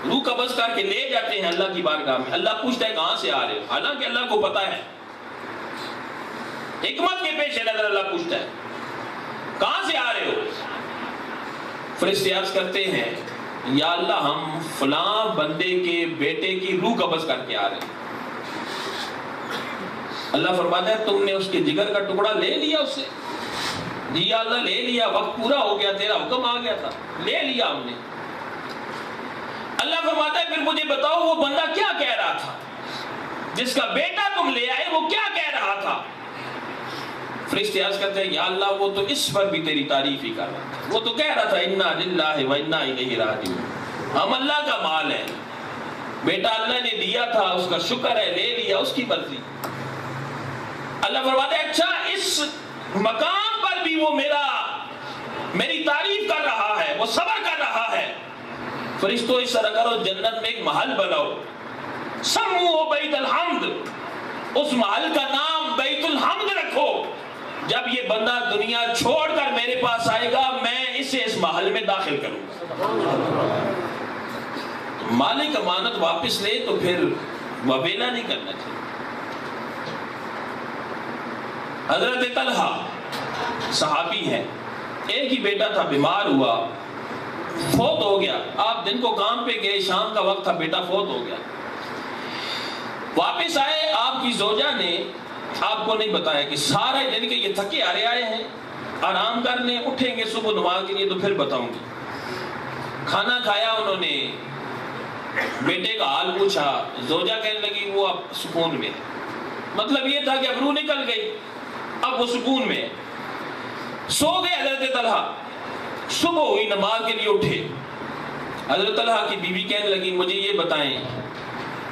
روح قبض کر کے لے جاتے ہیں اللہ کی بارگاہ میں، اللہ پوچھتا ہے کہاں سے آ رہے ہو؟ حالانکہ اللہ کو پتا ہے، حکمت کے پیش نظر اللہ پوچھتا ہے کہاں سے آ رہے ہو؟ فرشتے عرض کرتے ہیں یا اللہ ہم فلاں بندے کے بیٹے کی روح قبض کر کے آ رہے ہیں۔ اللہ فرماتا ہے تم نے اس کے جگر کا ٹکڑا لے لیا اس سے؟ جی یا اللہ لے لیا، وقت پورا ہو گیا، تیرا حکم آ گیا تھا، لے لیا ہم نے۔ اللہ فرماتا ہے پھر مجھے بتاؤ وہ بندہ کیا کہہ رہا تھا جس کا بیٹا تم لے آئے، وہ کیا کہہ رہا تھا؟ فرشتے عرض کرتے ہیں یا اللہ وہ تو اس پر بھی تیری تعریف ہی کر رہا تھا، وہ تو کہہ رہا تھا انا للہ و انا الیہ راجعون، ہم اللہ کا مال ہے، بیٹا اللہ نے دیا تھا، اس کا شکر ہے، لے لیا، اس کی مرضی۔ اللہ فرماتا ہے اچھا اس مقام پر بھی وہ میری تعریف کر رہا ہے، وہ صبر کر رہا ہے، فرشتوں اس طرح کرو جنت میں ایک محل بناؤ، سمو بیت الحمد، اس محل کا نام بیت الحمد رکھو، جب یہ بندہ دنیا چھوڑ کر میرے پاس آئے گا میں اسے اس محل میں داخل کروں گا۔ مالک امانت واپس لے تو پھر وبیلا نہیں کرنا چاہیے۔ حضرت طلحہ صحابی ہے، ایک ہی بیٹا تھا، بیمار ہوا، فوت ہو گیا، آپ دن کو کام پہ گئے، شام کا وقت تھا، بیٹا فوت ہو گیا، واپس آئے، آپ کی زوجہ نے آپ کو نہیں بتایا کہ سارے دن کے یہ تھکے ہارے آئے ہیں، آرام کرنے، اٹھیں گے صبح نماز کے لیے تو پھر بتاؤں گی۔ کھانا کھایا انہوں نے، بیٹے کا حال پوچھا، زوجہ کہنے لگی وہ اب سکون میں ہے، مطلب یہ تھا کہ اب روح نکل گئی، اب وہ سکون میں ہے۔ سو گئے حضرت طلحہ، صبح ہوئی نماز کے لیے اٹھے، حضرت طلحہ کی بیوی کہنے لگی مجھے یہ بتائیں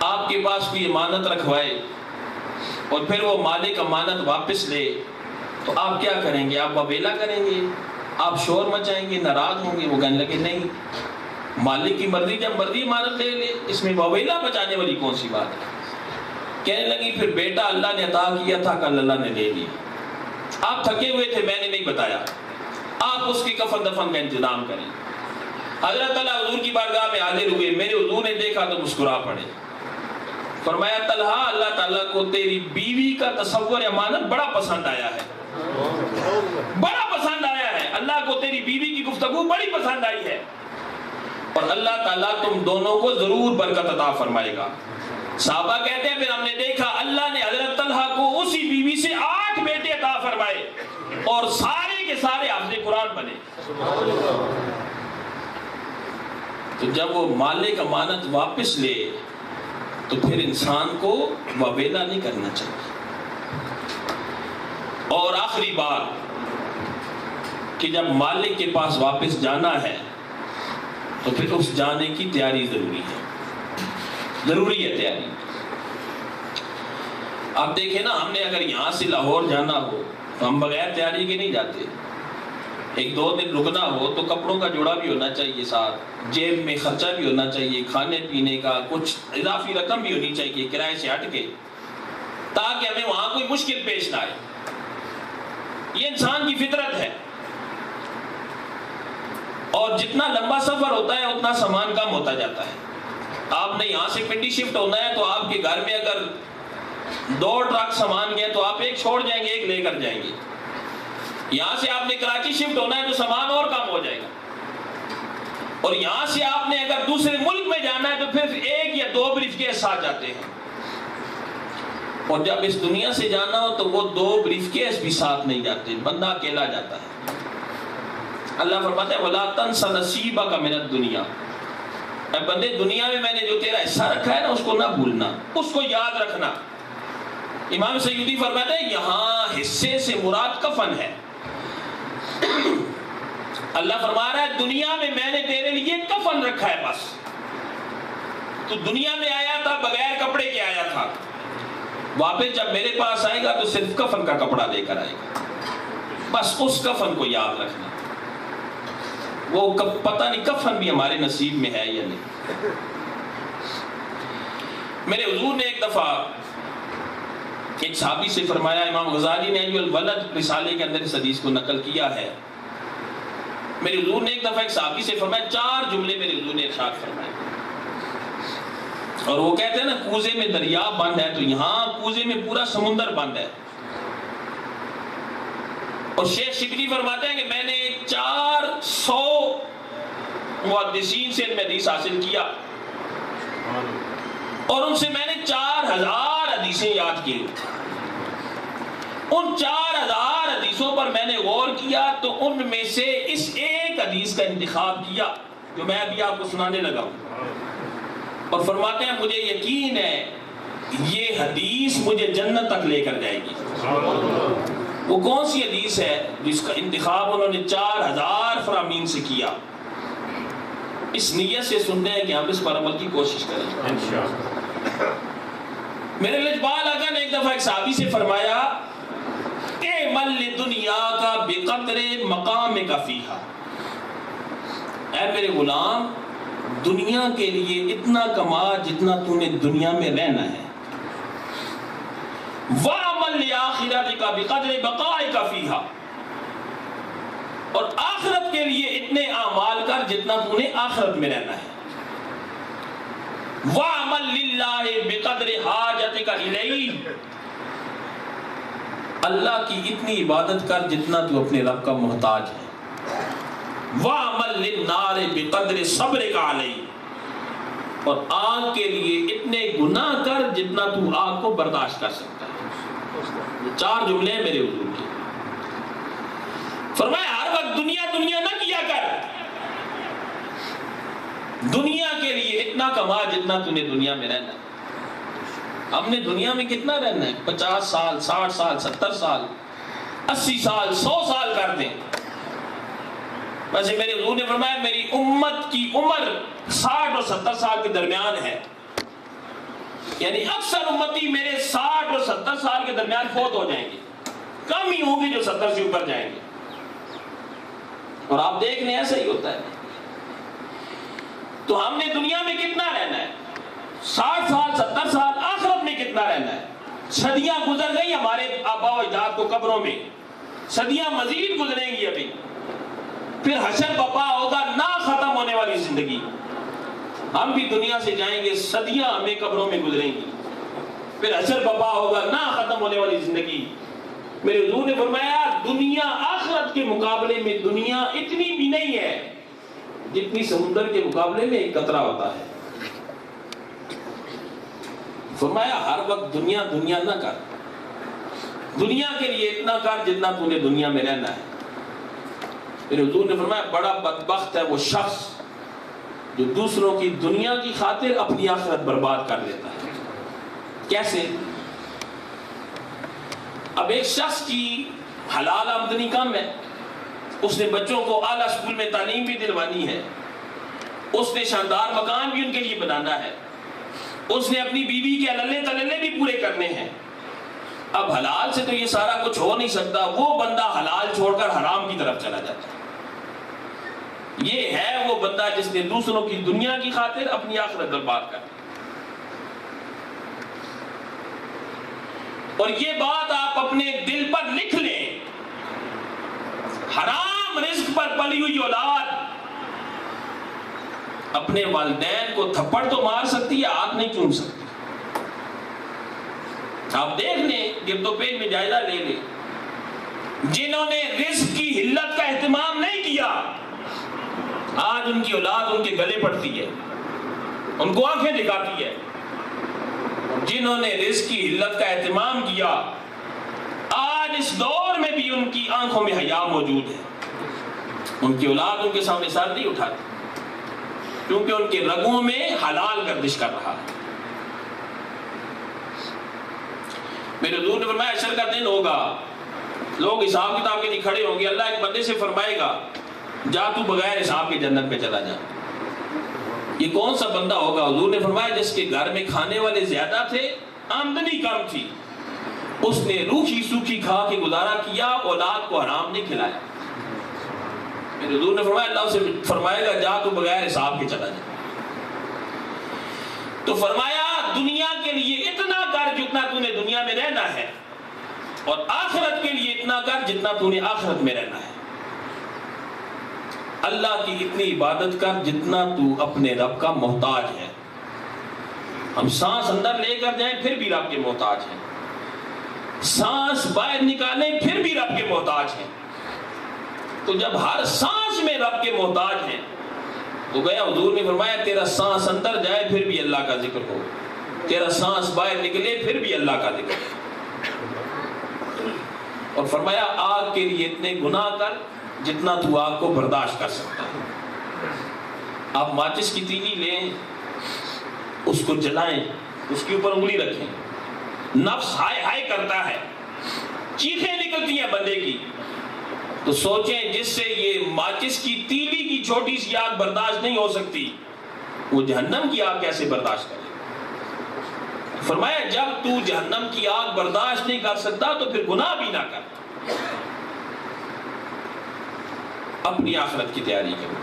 آپ کے پاس کوئی امانت رکھوائے اور پھر وہ مالک امانت واپس لے تو آپ کیا کریں گے؟ آپ وبیلا کریں گے؟ آپ شور مچائیں گے؟ ناراض ہوں گے؟ وہ کہنے لگے نہیں، مالک کی مرضی، جب مرضی امانت لے لے، اس میں وبیلا بچانے والی کون سی بات ہے؟ کہنے لگی پھر بیٹا اللہ نے عطا کیا تھا، کل اللہ نے لے لیا، آپ تھکے ہوئے تھے، میں نے نہیں بتایا، آپ اس کی کفن دفن کا انتظام کریں۔ حضرت طلحہ حضور کی بارگاہ میں حاضر ہوئے، میرے حضور نے دیکھا تو مسکرا پڑے، فرمایا طلحہ اللہ تعالیٰ کو تیری بیوی کا تصور امانت بڑا پسند آیا ہے، بڑا پسند آیا ہے، اللہ کو تیری بیوی کی گفتگو بڑی پسند آئی ہے، اور اللہ تعالیٰ تم دونوں کو ضرور برکت عطا فرمائے گا۔ صحابہ کہتے ہیں پھر ہم نے دیکھا اللہ نے حضرت طلحہ کو اسی بیوی سے 8 بیٹے عطا فرمائے اور سارے کے سارے حافظ قرآن بنے۔ تو جب وہ مالک امانت واپس لے تو پھر انسان کو وبیلا نہیں کرنا چاہیے۔ اور آخری بات کہ جب مالک کے پاس واپس جانا ہے تو پھر اس جانے کی تیاری ضروری ہے، ضروری ہے تیاری۔ آپ دیکھیں نا، ہم نے اگر یہاں سے لاہور جانا ہو تو ہم بغیر تیاری کے نہیں جاتے، 1-2 دن رکنا ہو تو کپڑوں کا جوڑا بھی ہونا چاہیے، ساتھ جیب میں خرچہ بھی ہونا چاہیے، کھانے پینے کا کچھ اضافی رقم بھی ہونی چاہیے کرائے سے ہٹ کے، تاکہ ہمیں وہاں کوئی مشکل پیش نہ آئے۔ یہ انسان کی فطرت ہے، اور جتنا لمبا سفر ہوتا ہے اتنا سامان کم ہوتا جاتا ہے۔ آپ نے یہاں سے پنڈی شفٹ ہونا ہے تو آپ کے گھر میں اگر 2 ٹرک سامان گئے تو آپ 1 چھوڑ جائیں گے، 1 لے کر جائیں گے۔ یہاں سے آپ نے کراچی شفٹ ہونا ہے تو سامان اور کم ہو جائے گا، اور یہاں سے آپ نے اگر دوسرے ملک میں جانا ہے تو پھر 1 یا 2 بریف کیس ساتھ جاتے ہیں۔ اور جب اس دنیا سے جانا ہو تو وہ 2 بریف کیس بھی ساتھ نہیں جاتے، بندہ اکیلا جاتا ہے۔ اللہ فرماتا ہے وَلَا تَنْسَ نَصِيبَكَ مِنَ الدُّنْيَا، اے بندے دنیا میں نے جو تیرا حصہ رکھا ہے نا اس کو نہ بھولنا، اس کو یاد رکھنا۔ امام سیوطی فرماتے ہیں یہاں حصے سے مراد کفن ہے۔ اللہ فرما رہا ہے دنیا میں نے تیرے لیے کفن رکھا ہے، بس تو دنیا میں آیا تھا بغیر کپڑے کے آیا تھا، واپس جب میرے پاس آئے گا تو صرف کفن کا کپڑا لے کر آئے گا، بس اس کفن کو یاد رکھنا۔ وہ پتہ نہیں کفن بھی ہمارے نصیب میں ہے یا نہیں۔ میرے حضور نے ایک دفعہ ایک صحابی سے فرمایا، امام غزالی نے جو الولد رسالے کے اندر اس حدیث کو نقل کیا ہے، میرے حضور نے ایک دفعہ ایک صحابی سے فرمایا، 4 جملے میرے حضور نے ارشاد فرمائے، اور وہ کہتے ہیں نا کوزے میں دریا بند ہے تو یہاں کوزے میں پورا سمندر بند ہے۔ اور شیخ شبلی فرماتے ہیں کہ میں نے 400 محدثین سے حدیث حاصل کیا اور ان سے میں نے 4000 حدیثیں یاد کی۔ ان 4000 حدیثوں پر میں نے غور کیا تو ان میں سے اس ایک حدیث کا انتخاب کیا جو میں ابھی آپ کو سنانے لگا ہوں، اور فرماتے ہیں مجھے یقین ہے یہ حدیث مجھے جنت تک لے کر جائے گی۔ وہ کون سی حدیث ہے جس کا انتخاب انہوں نے 4000 فرامین سے کیا؟ اس نیت سے سنتے ہیں کہ ہم اس پر عمل کی کوشش کریں انشاءاللہ۔ میرے لجپال آقا نے ایک دفعہ ایک صحابی سے فرمایا اعمل لدنیا کا بقدر مقامک فیہا، اے میرے غلام دنیا کے لیے اتنا کما جتنا تو نے دنیا میں رہنا ہے، وَعَمَلْ لِآخِرَتِكَ بِقَدْرِ بَقَائِكَ فِيهَا، اور آخرت کے لیے اتنے اعمال کر جتنا تو نے آخرت میں رہنا ہے، وَعَمَلْ لِلَّهِ بِقَدْرِ حَاجَتِكَ إِلَيْهِ، اللہ کی اتنی عبادت کر جتنا تو اپنے رب کا محتاج ہے، وَعَمَلْ لِلنَّارِ بِقَدْرِ صَبْرِكَ عَلَيْهِ، اور آگ کے لیے اتنے گناہ کر جتنا تو آگ کو برداشت کر سکتا ہے۔ 4 جملے ہیں میرے حضور کے۔ فرمایا ہر وقت دنیا دنیا نہ کیا کر، دنیا کے لیے اتنا کما جتنا تو نے دنیا میں رہنا ہے۔ ہم نے دنیا میں کتنا رہنا ہے؟ 50 سال 60 سال 70 سال 80 سال 100 سال کر دیں۔ ویسے میرے حضور نے فرمایا میری امت کی عمر 60 اور 70 سال کے درمیان ہے، یعنی اکثر امتی میرے 60 اور 70 سال کے درمیان فوت ہو جائیں گے، کم ہی ہوں گے جو 70 سے اوپر جائیں گے۔ اور آپ دیکھ لیں ایسا ہی ہوتا ہے۔ تو ہم نے دنیا میں کتنا رہنا ہے؟ 60 سال 70 سال، آخرت میں کتنا رہنا ہے؟ صدیاں گزر گئی ہمارے آبا و اجداد کو قبروں میں، صدیاں مزید گزریں گی ابھی، پھر حشر بپا ہوگا نہ ختم ہونے والی زندگی، ہم بھی دنیا سے جائیں گے، صدیاں ہمیں قبروں میں گزریں گی، پھر حشر بپا ہوگا نہ ختم ہونے والی زندگی۔ میرے حضور نے فرمایا دنیا آخرت کے مقابلے میں دنیا اتنی بھی نہیں ہے جتنی سمندر کے مقابلے میں ایک قطرہ ہوتا ہے۔ فرمایا ہر وقت دنیا دنیا نہ کر، دنیا کے لیے اتنا کر جتنا تو نے دنیا میں رہنا ہے۔ میرے حضور نے فرمایا بڑا بدبخت ہے وہ شخص جو دوسروں کی دنیا کی خاطر اپنی آخرت برباد کر لیتا ہے۔ کیسے؟ اب ایک شخص کی حلال آمدنی کم ہے، اس نے بچوں کو اعلیٰ اسکول میں تعلیم بھی دلوانی ہے، اس نے شاندار مکان بھی ان کے لیے بنانا ہے، اس نے اپنی بیوی کے عللے تللے بھی پورے کرنے ہیں۔ اب حلال سے تو یہ سارا کچھ ہو نہیں سکتا، وہ بندہ حلال چھوڑ کر حرام کی طرف چلا جاتا ہے۔ یہ ہے وہ بندہ جس نے دوسروں کی دنیا کی خاطر اپنی آخرت برباد کر دی۔ اور یہ بات آپ اپنے دل پر لکھ لیں، حرام رزق پر پلی ہوئی اولاد اپنے والدین کو تھپڑ تو مار سکتی ہے، ہاتھ نہیں چوم سکتی۔ آپ دیکھ لیں، گرد و پیش میں جائزہ لے لیں، جنہوں نے رزق کی حلت کا اہتمام نہیں کیا آج ان کی اولاد ان کے گلے پڑتی ہے، ان کو آنکھیں دکھاتی ہے۔ جنہوں نے رزق کی حلت کا اہتمام کیا، آج اس دور میں بھی ان کی آنکھوں میں حیا موجود ہے. ان کی اولاد ان کے سامنے سر نہیں اٹھاتی کیونکہ ان کے رگوں میں حلال گردش کر رہا ہے. میرے حضور نے فرمایا حشر کا دن ہوگا، لوگ حساب کتاب کے لیے کھڑے ہوں گے. اللہ ایک بندے سے فرمائے گا جا تو بغیر حساب کے جنت پہ چلا جا. یہ کون سا بندہ ہوگا؟ حضور نے فرمایا جس کے گھر میں کھانے والے زیادہ تھے، آمدنی کم تھی، اس نے روکھی سوکھی کھا کے گزارا کیا، اولاد کو حرام نہیں کھلایا. میرے حضور نے فرمایا اللہ سے فرمائے گا جا تو بغیر حساب کے چلا جا. تو فرمایا دنیا کے لیے اتنا کر جتنا تو نے دنیا میں رہنا ہے، اور آخرت کے لیے اتنا کر جتنا تو نے آخرت میں رہنا ہے. اللہ کی اتنی عبادت کر جتنا تو اپنے رب کا محتاج ہے. ہم سانس اندر لے کر جائیں پھر بھی رب کے محتاج ہیں، سانس باہر نکالیں پھر بھی رب کے محتاج ہیں. تو جب ہر سانس میں رب کے محتاج ہیں تو گیا حضور نے فرمایا تیرا سانس اندر جائے پھر بھی اللہ کا ذکر ہو، تیرا سانس باہر نکلے پھر بھی اللہ کا ذکر ہو. اور فرمایا آگ کے لیے اتنے گناہ کر جتنا تو آگ کو برداشت کر سکتا ہے. آپ ماچس کی تیلی لیں، اس کو جلائیں، اس کے اوپر انگلی رکھیں، نفس ہائے ہائے کرتا ہے، چیخیں نکلتی ہیں بندے کی، تو سوچیں جس سے یہ ماچس کی تیلی کی چھوٹی سی آگ برداشت نہیں ہو سکتی، وہ جہنم کی آگ کیسے برداشت کرے. فرمایا جب تو جہنم کی آگ برداشت نہیں کر سکتا تو پھر گناہ بھی نہ کر، اپنی آخرت کی تیاری کرو.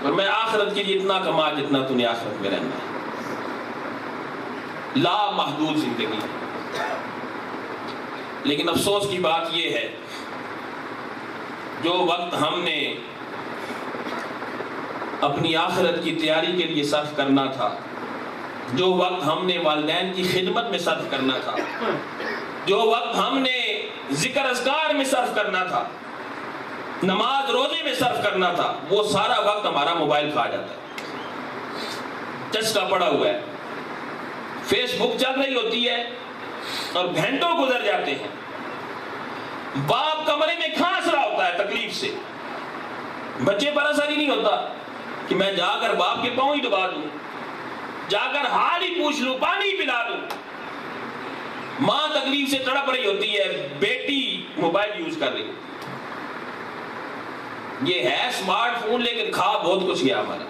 اور میں آخرت کے لیے اتنا کما جتنا تو نے آخرت میں رہنا ہے. لا محدود زندگی. لیکن افسوس کی بات یہ ہے جو وقت ہم نے اپنی آخرت کی تیاری کے لیے صرف کرنا تھا، جو وقت ہم نے والدین کی خدمت میں صرف کرنا تھا، جو وقت ہم نے ذکر اذکار میں صرف کرنا تھا، نماز روزے میں صرف کرنا تھا، وہ سارا وقت ہمارا موبائل کھا جاتا ہے. چسکا پڑا ہوا ہے، فیس بک چل رہی ہوتی ہے اور گھنٹوں گزر جاتے ہیں. باپ کمرے میں کھانس رہا ہوتا ہے تکلیف سے، بچے پر اثر ہی نہیں ہوتا کہ میں جا کر باپ کے پاؤں ہی دبا دوں، جا کر حال ہی پوچھ لوں، پانی پلا دوں. ماں تکلیف سے تڑپ رہی ہوتی ہے، بیٹی موبائل یوز کر رہی ہوتی ہے. یہ ہے اسمارٹ فون لیکن کھا بہت کچھ گیا ہمارا.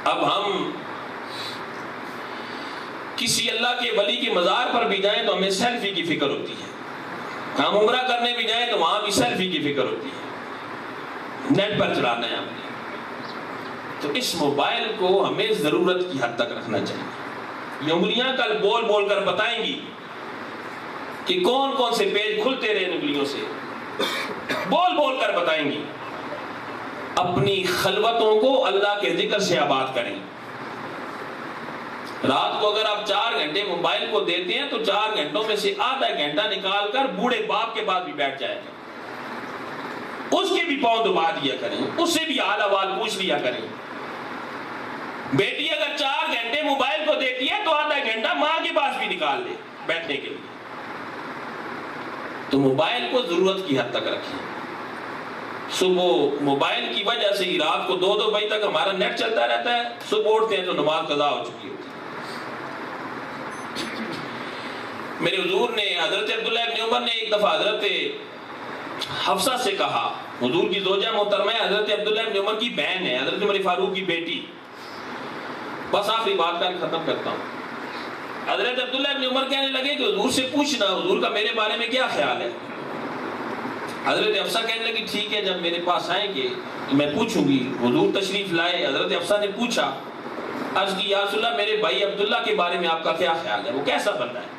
اب ہم کسی اللہ کے ولی کے مزار پر بھی جائیں تو ہمیں سیلفی کی فکر ہوتی ہے، ہم عمرہ کرنے بھی جائیں تو وہاں بھی سیلفی کی فکر ہوتی ہے، نیٹ پر چلانا ہے ہم نے. تو اس موبائل کو ہمیں ضرورت کی حد تک رکھنا چاہیے. یہ انگلیاں کل بول بول کر بتائیں گی کہ کون کون سے پیج کھلتے رہے انگلیوں سے، بول بول کر بتائیں گی. اپنی خلوتوں کو اللہ کے ذکر سے آباد کریں. رات کو اگر آپ 4 گھنٹے موبائل کو دیتے ہیں تو 4 گھنٹوں میں سے آدھا گھنٹہ نکال کر بوڑھے باپ کے پاس بھی بیٹھ جائے گا، اس کے بھی پاؤں دبا دیا کریں، اس سے بھی حال احوال پوچھ لیا کریں. بیٹی اگر 4 گھنٹے موبائل کو دیتی ہے تو آدھا گھنٹہ ماں کے پاس بھی نکال دے بیٹھنے کے لیے. تو موبائل کو ضرورت کی حد تک رکھیں. صبح موبائل کی وجہ سے ہی رات کو 2 بجے تک ہمارا نیٹ چلتا رہتا ہے، صبح اٹھتے ہیں تو نماز قضا ہو چکی ہوتی ہے. میرے حضور نے حضرت عبداللہ ابن عمر نے ایک دفعہ حضرت حفصہ سے کہا، حضور کی زوجہ محترمہ حضرت عبداللہ ابن عمر کی بہن ہے، حضرت عمر فاروق کی بیٹی. بس آخری بات کر ختم کرتا ہوں. حضرت عبداللہ ابن عمر کہنے لگے کہ حضور سے پوچھنا حضور کا میرے بارے میں کیا خیال ہے. حضرت حفصہ کہنے لگی ٹھیک ہے جب میرے پاس آئیں گے میں پوچھوں گی. حضور تشریف لائے، حضرت حفصہ نے پوچھا، عرض کی یا رسول اللہ میرے بھائی عبداللہ کے بارے میں آپ کا کیا خیال ہے، وہ کیسا بندہ ہے.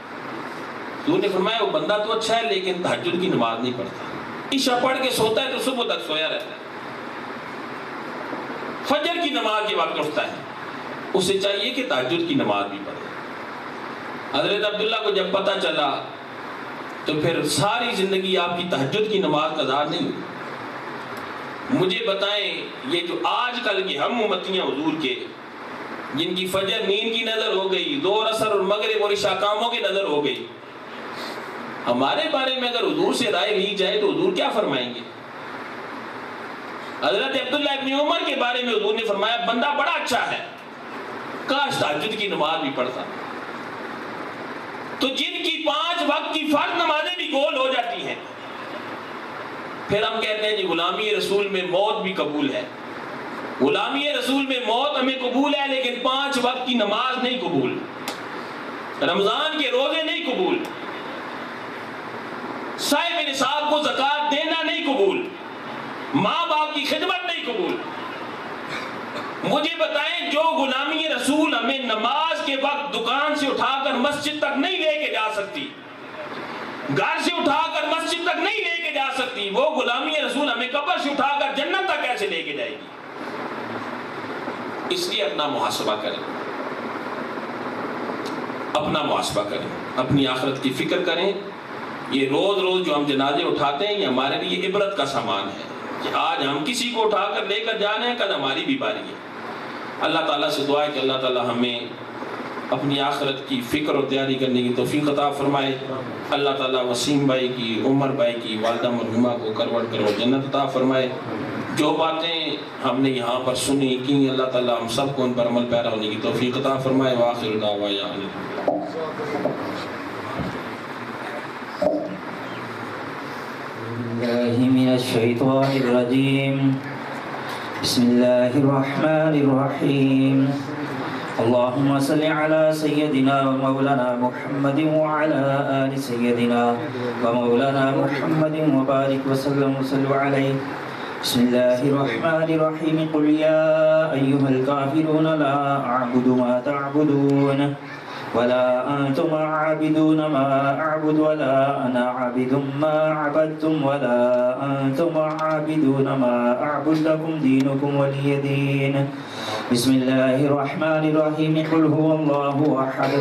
حضور نے فرمایا وہ بندہ تو اچھا ہے لیکن تہجد کی نماز نہیں پڑھتا، عشاء پڑھ کے سوتا ہے تو صبح تک سویا رہتا ہے، فجر کی نماز کے وقت اٹھتا ہے، اسے چاہیے کہ تہجد کی نماز بھی پڑھے. حضرت عبداللہ کو جب پتہ چلا تو پھر ساری زندگی آپ کی تہجد کی نماز قضا نہیں ہوئی. مجھے بتائیں یہ جو آج کل کی ہم امتیاں حضور کے جن کی فجر نیند کی نظر ہو گئی، ظہر عصر اور مغرب اور عشاء کاموں کی نظر ہو گئی، ہمارے بارے میں اگر حضور سے رائے لی جائے تو حضور کیا فرمائیں گے؟ حضرت عبداللہ ابن عمر کے بارے میں حضور نے فرمایا بندہ بڑا اچھا ہے، کاش تہجد کی نماز بھی پڑھتا۔ تو جن کی 5 وقت کی فرض نمازیں بھی گول ہو جاتی ہیں، پھر ہم کہتے ہیں جی غلامی رسول میں موت بھی قبول ہے، غلامی رسول میں موت ہمیں قبول ہے، لیکن 5 وقت کی نماز نہیں قبول، رمضان کے روزے نہیں قبول، صاحب نصاب کو زکوٰۃ دینا نہیں قبول، ماں باپ کی خدمت نہیں قبول۔ مجھے بتائیں جو غلامی رسول ہمیں نماز کے وقت دکان سے اٹھا کر مسجد تک نہیں لے کے جا سکتی، گھر سے اٹھا کر مسجد تک نہیں لے کے جا سکتی، وہ غلامی رسول ہمیں قبر سے اٹھا کر جنت تک کیسے لے کے جائے گی؟ اس لیے اپنا محاسبہ کریں، اپنا محاسبہ کریں، اپنی آخرت کی فکر کریں۔ یہ روز روز جو ہم جنازے اٹھاتے ہیں یہ ہمارے لیے عبرت کا سامان ہے کہ آج ہم کسی کو اٹھا کر لے کر جانا ہے، کل ہماری بھی باری ہے۔ اللہ تعالیٰ سے دعا ہے کہ اللہ تعالیٰ ہمیں اپنی آخرت کی فکر اور تیاری کرنے کی توفیق عطا فرمائے۔ اللہ تعالیٰ وسیم بھائی کی، عمر بھائی کی والدہ مرحومہ کو کروڑ کروڑ جنت عطا فرمائے۔ جو باتیں ہم نے یہاں پر سنی کی، اللہ تعالیٰ ہم سب کو ان پر عمل پیرا ہونے کی توفیق عطا فرمائے۔ وآخر دعوانا من الشیطان الرجیم بسم اللہ الرحمن الرحیم اللهم صل على سيدنا ومولانا محمد وعلى آل سيدنا ومولانا محمد وبارك وسلم وصلوا عليه بسم الله الرحمن الرحيم قل يا أيها الكافرون لا أعبد ما تعبدون ولا أنتم عابدون ما أعبد ولا أنا عابد ما عبدتم ولا أنتم عابدون ما أعبد لكم دينكم ولي دين بسم الله الرحمن الرحيم قل هو الله أحد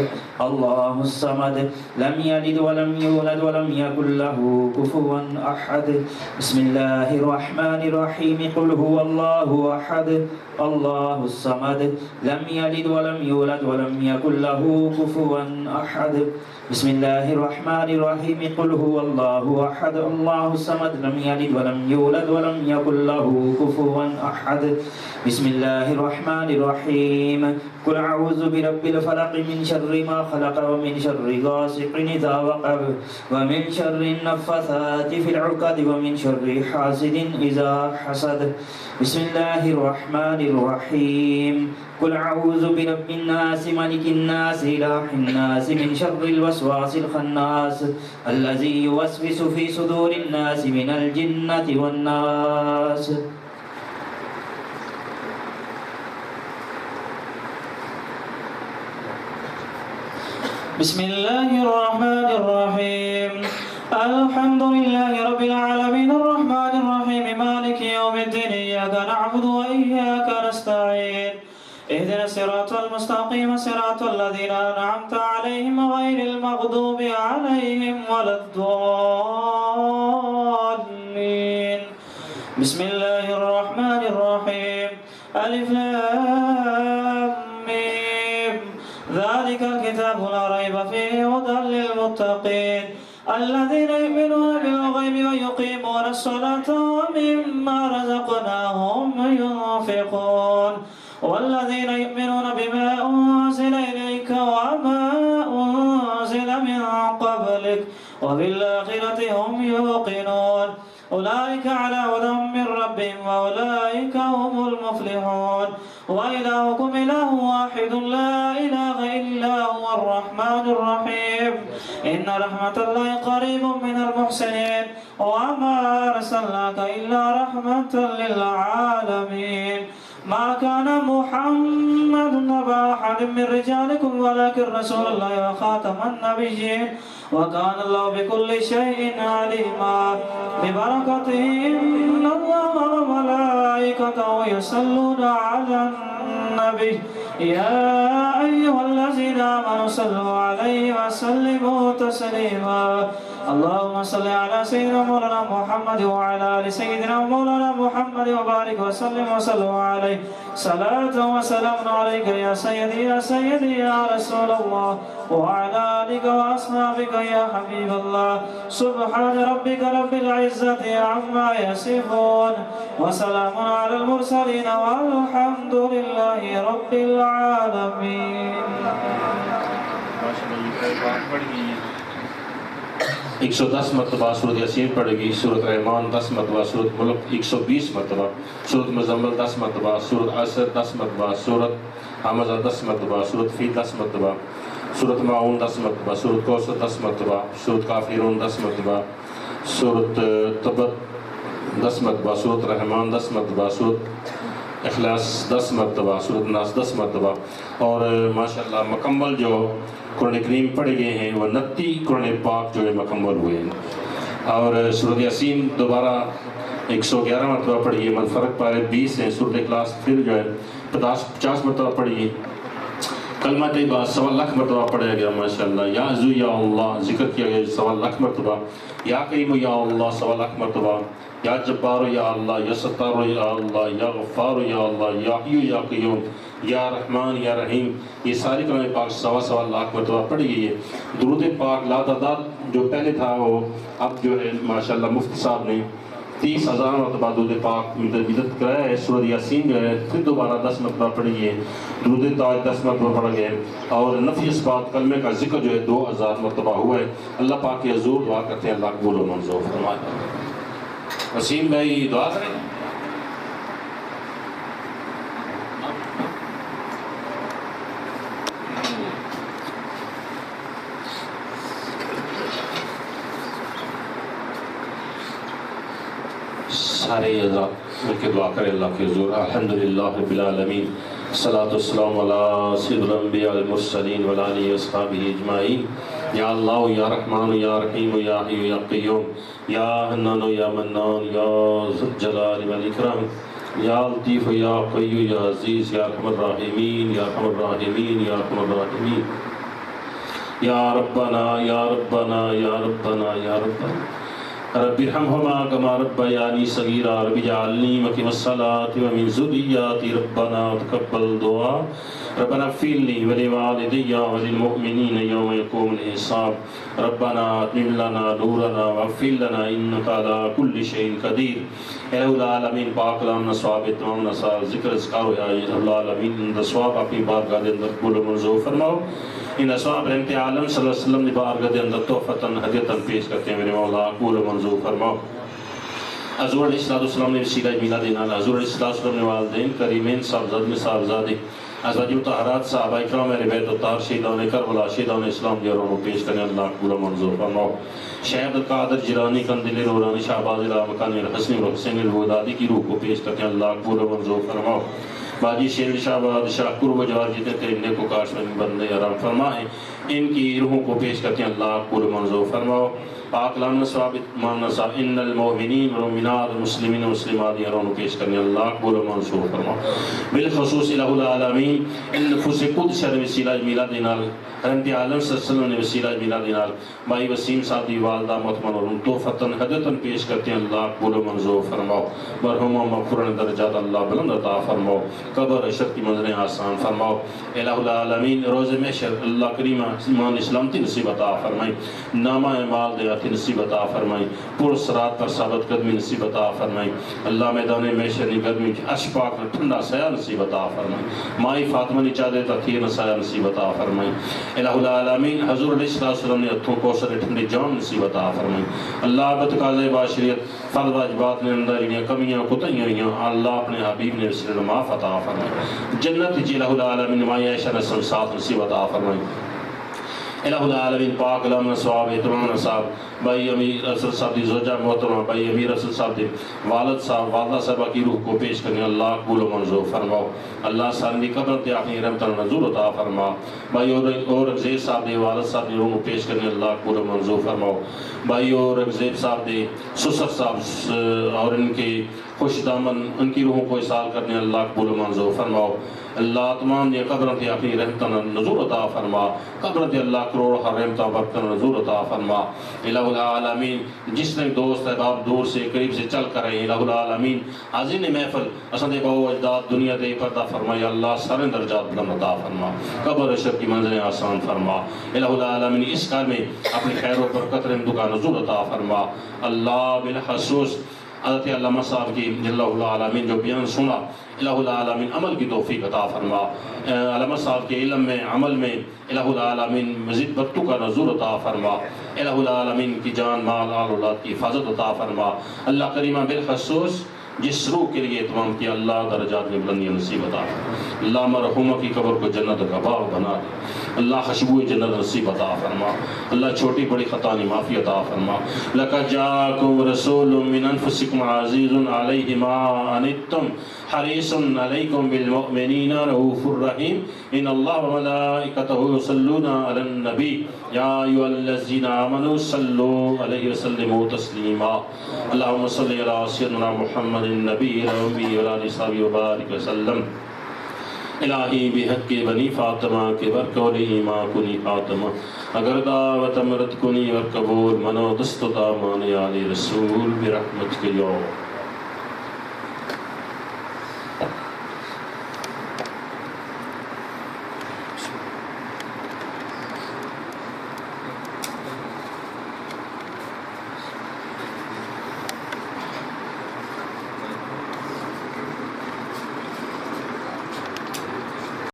الله الصمد لم يلد ولم يولد ولم يكن له كفوا أحد بسم الله الرحمن الرحيم قل هو الله أحد الله الصمد لم يلد ولم يولد ولم يكن له كفوا أحد بسم الله الرحمن الرحيم قل هو الله أحد الله الصمد لم يلد ولم يولد ولم يكن له كفوا أحد بسم الله الرحمن الرحيم قل أعوذ برب الفلق من شر ما خلق ومن شر غاسق إذا وقب ومن شر النفاثات في العقد ومن شر حاسد إذا حسد بسم الله الرحمن الرحيم قل أعوذ برب الناس ملك الناس إله الناس من شر الوسواس الخناس الذي يوسوس في صدور الناس من الجنة والناس بسم الله الرحمن الرحيم الحمد لله رب العالمين الرحمن الرحيم مالك يوم الدين إياك نعبد وإياك نستعين اهدنا الصراط المستقيم صراط الذين أنعمت عليهم غير المغضوب عليهم ولا الضالين بسم الله الرحمن الرحيم ألف لام ميم ذلك الكتاب لا ريب فيه هدى للمتقين الذين يؤمنون بالغيب ويقيمون الصلاة ومما رزقناهم ينفقون والذين يؤمنون بما أنزل إليك وما أنزل من قبلك وبالآخرة هم يوقنون أولئك على هدى من ربهم وأولئك هم المفلحون وإلهكم إله واحد لا إله إلا هو الرحمن الرحيم إن رحمة الله قريب من المحسنين وما أرسلناك إلا رحمة للعالمين ما كان محمد أبا أحد من رجالكم ولكن رسول الله وخاتم النبيين وكان الله بكل شيء عليما ببركته إن الله وملائكته يصلون على النبي يا أيها الذين آمنوا صلوا عليه وسلموا تسليما اللهم صل على سيدنا مولانا محمد وعلى آل سيدنا مولانا محمد وبارك وسلم وسلوا عليه صلاة وسلام عليك يا سيدي يا سيدي يا رسول الله وعلى آلك وأصحابك يا حبيب الله سبحان ربك رب العزة عما يصفون وسلام على المرسلين والحمد لله رب العالمين. 110 مرتبہ سورۃ یاسین پڑھے گی، سورۃ رحمان 10 مرتبہ، سورۃ ملک 120 مرتبہ، سورۃ مزمل 10 مرتبہ، سورۃ عصر 10 مرتبہ، سورۃ حمزہ 10 مرتبہ، سورۃ فیل 10 مرتبہ، سورۃ معون 10 مرتبہ، سورۃ کوثر 10 مرتبہ، سورۃ کافرون 10 مرتبہ، سورۃ تبت 10 مرتبہ، سورۃ رحمان 10 مرتبہ، سورۃ اخلاص 10 مرتبہ، سورۃ ناس 10 مرتبہ. اور ماشاءاللہ مکمل جو قرآن کریم پڑھے گئے ہیں وہ 29 قرآن پاک جو ہے مکمل ہوئے ہیں. اور سورۃ یاسین دوبارہ 111 مرتبہ پڑھیے، منفرق پارے 20 ہیں. سورۃ اخلاص پھر جو ہے 50 مرتبہ پڑھیے. کلمہ طیبہ 1.25 لاکھ مرتبہ پڑھا گیا ماشاءاللہ. یا عزو یا اللہ ذکر کیا گیا 1.25 لاکھ مرتبہ. یا کریم یا اللہ 1.25 لاکھ مرتبہ. یا جبار یا اللہ، یا ستار یا اللہ، یا غفار یا اللہ، یا حی یا قیوم، یا رحمان یا رحیم، یہ ساری کلمہ پاک 1.25 لاکھ مرتبہ پڑھی گئی ہے. درود پاک لاتعداد جو پہلے تھا وہ اب جو ہے ماشاءاللہ مفتی صاحب نے 30,000 مرتبہ درود پاک بدعت کرایا ہے. سورۃ یاسین جو ہے پھر دوبارہ 10 مرتبہ پڑھی گئی ہے. درود تاج 10 مرتبہ پڑھا گیا ہے. اور نفی اثبات کلمے کا ذکر جو ہے 2000 مرتبہ ہوا ہے. اللہ پاک کی حضور دعا کرتے ہیں اللہ قبول و منظور فرمائے. وسیم بھائی دعا کریں. سارے حضرات مل کے دعا کریں اللہ کے حضور. الحمدللہ رب العالمین، الصلاۃ والسلام علی سید الانبیاء والمرسلین وعلی آلہ واصحابہ اجمعین. یا اللہ یا رحمان یا رحیم یا حی یا قیوم، یا حنان یا منان، یا ذو الجلال والاکرام، یا لطیف یا قوی یا عزیز، یا ارحم الراحمین، یا ارحم الراحمین، یا ارحم الراحمین. یا ربنا یا ربنا یا ربنا یا ربنا رب ارحمہما کما ربیانی صغیرا. رب اجعلنی مقیم الصلاۃ ومن ذریتی ربنا تقبل دعا. ربنا اغفر لی ولوالدی وللمؤمنین یوم یقوم الحساب. ربنا اتمم لنا نورنا واغفر لنا انک علی کل شیء قدیر. اے العالمین پاک کلام ثواب تمام نصار ذکر اذکار یا العالمین ثواب اپنی بارگاہ دے اندر قبول و منظور فرماؤ. ان اسباب رحمت عالم صلی اللہ علیہ وسلم نے بارگاہ دے اندر تحفتاً ہدیتاً پیش کرتے ہیں میرے مولا قبول و منظور فرماؤ. حضور علیہ السلام نے وسیلہ میلاد نال حضور علیہ السلام نے والدین کریمین صاحبزاد میں صاحبزادے ازواج مطہرات صحابہ کرام اہل بیت الطاہر شہیدان کربلا شہیدان اسلام دی روح پیش کرنے اللہ قبول و منظور فرماؤ. شیخ عبد القادر جیلانی قندیل نورانی شہباز مکانی الحسنی اور حسین الودادی کی روح کو پیش کرتے ہیں اللہ قبول و منظور فرماؤ. باجی شیر شہباد شاہ قرب و جوار جتنے تیرے نیک و کاش میں بندے آرام فرمائیں ان کی روحوں کو پیش کرتے ہیں اللہ قبول و منظور فرماؤ. پاک لام ثواب اتمام نصاب ان المؤمنین والمؤمنات والمسلمین والمسلمات یہ روحوں پیش کرنے اللہ قبول و منظور فرماؤ. بالخصوص الہ العالمین ان نفوس قدس نے وسیلہ میلاد نال رحمت عالم صلی اللہ علیہ وسلم نے وسیلہ میلاد نال بھائی وسیم صاحب دی والدہ مطمئن اور تحفتاً ہدیتاً پیش کرتے ہیں اللہ قبول و منظور فرماؤ. مرحومہ مغفورن درجات اللہ بلند عطا فرماؤ. قبر عشر کی منزلیں آسان فرماؤ. الہ العالمین روز محشر اللہ کریمہ ایمان اسلام تی نصیب عطا فرمائیں. نامہ مال دیاتی نصیب عطا فرمائیں. پور صراط پر ثابت قدمی نصیب عطا فرمائیں. اللہ میدان محشر نی گرمی عرش پاک میں ٹھنڈا سایہ نصیب عطا فرمائیں. مائی فاطمہ نی چادر تطہیر سایہ نصیب عطا فرمائیں. الہ العالمین حضور علیہ السلام نے ہتھوں کو سر ٹھنڈی جان نصیب عطا فرمائیں. اللہ بتقاضۂ باشریت فرض واجبات میں اندر انہیں کمیاں کوتاہیاں ہوئیں اللہ اپنے حبیب نے وسیلہ معاف عطا فرمائیں. جنت جی الہ العالمین مائی عائشہ رسول ساتھ نصیب عطا فرمائیں. الہ العالمین پاک لام ثواب تمام نصاب بھائی امیر رسول صاحب دی زوجہ محترمہ بھائی امیر رسول صاحب دی والد صاحب والدہ صاحبہ کی روح کو پیش کرنے اللہ قبول و منظور فرماؤ. اللہ سالمی قبر تے اپنی رحمت نزول عطا فرما. بھائی اورنگزیب صاحب دی والد صاحب دی روح کو پیش کرنے اللہ قبول و منظور فرماؤ. بھائی اورنگزیب صاحب دی سسر صاحب اور ان کے خوش دامن ان کی روحوں کو اصال کرنے اللہ قبول و منظور فرماؤ اللہ تمام یہ قبروں تے اپنی رحمتاں نزول عطا فرما قبروں تے اللہ کروڑ ہر رحمتاں برکتاں نزول عطا فرما الہ العالمین جس نے دوست احباب دور سے قریب سے چل کر رہے الہ العالمین حاضرین محفل اساں دے باو اجداد دنیا تے پردہ فرما یا اللہ سارے درجات بلند عطا فرما قبر اشرف کی منزلیں آسان فرما الہ العالمین اس کار میں اپنی خیر و برکت رحمتوں کا نزول عطا فرما اللہ بالخصوص حضرت علامہ صاحب کی اللہ العالمین جو بیان سنا الہ العالمین عمل کی توفیق عطا فرما علامہ صاحب کے علم میں عمل میں الہ العالمین مزید برکتوں کا نزول عطا فرما الہ العالمین کی جان مال آل اولاد کی حفاظت عطا فرما اللہ کریمہ بالخصوص جس روح کے لیے تمام کیا اللہ درجات میں بلندی نصیب عطا فرما اللہ مرحومہ کی قبر کو جنت کا باغ بنا دے اللہ خوشبوئے جنت نصیب عطا فرما اللہ چھوٹی بڑی خطانی معافی عطا فرما لقد جاءکم رسول من انفسکم عزیز علیہ ما عنتم حریص علیکم بالمؤمنین رؤوف الرحیم ان اللہ وملائکتہ یصلون علی النبی یا ایھا الذین آمنوا صلوا علیہ وسلموا تسلیما اللہم صلی علی سیدنا محمد النبی الأمی وعلی آلہ وصحبہ وبارک وسلم الہی بحق بنی فاطمہ کے برکولی ما کنی فاطمہ اگر دعوت مرد کنی ور قبول منو دست دامان علی رسول برحمت کے یوم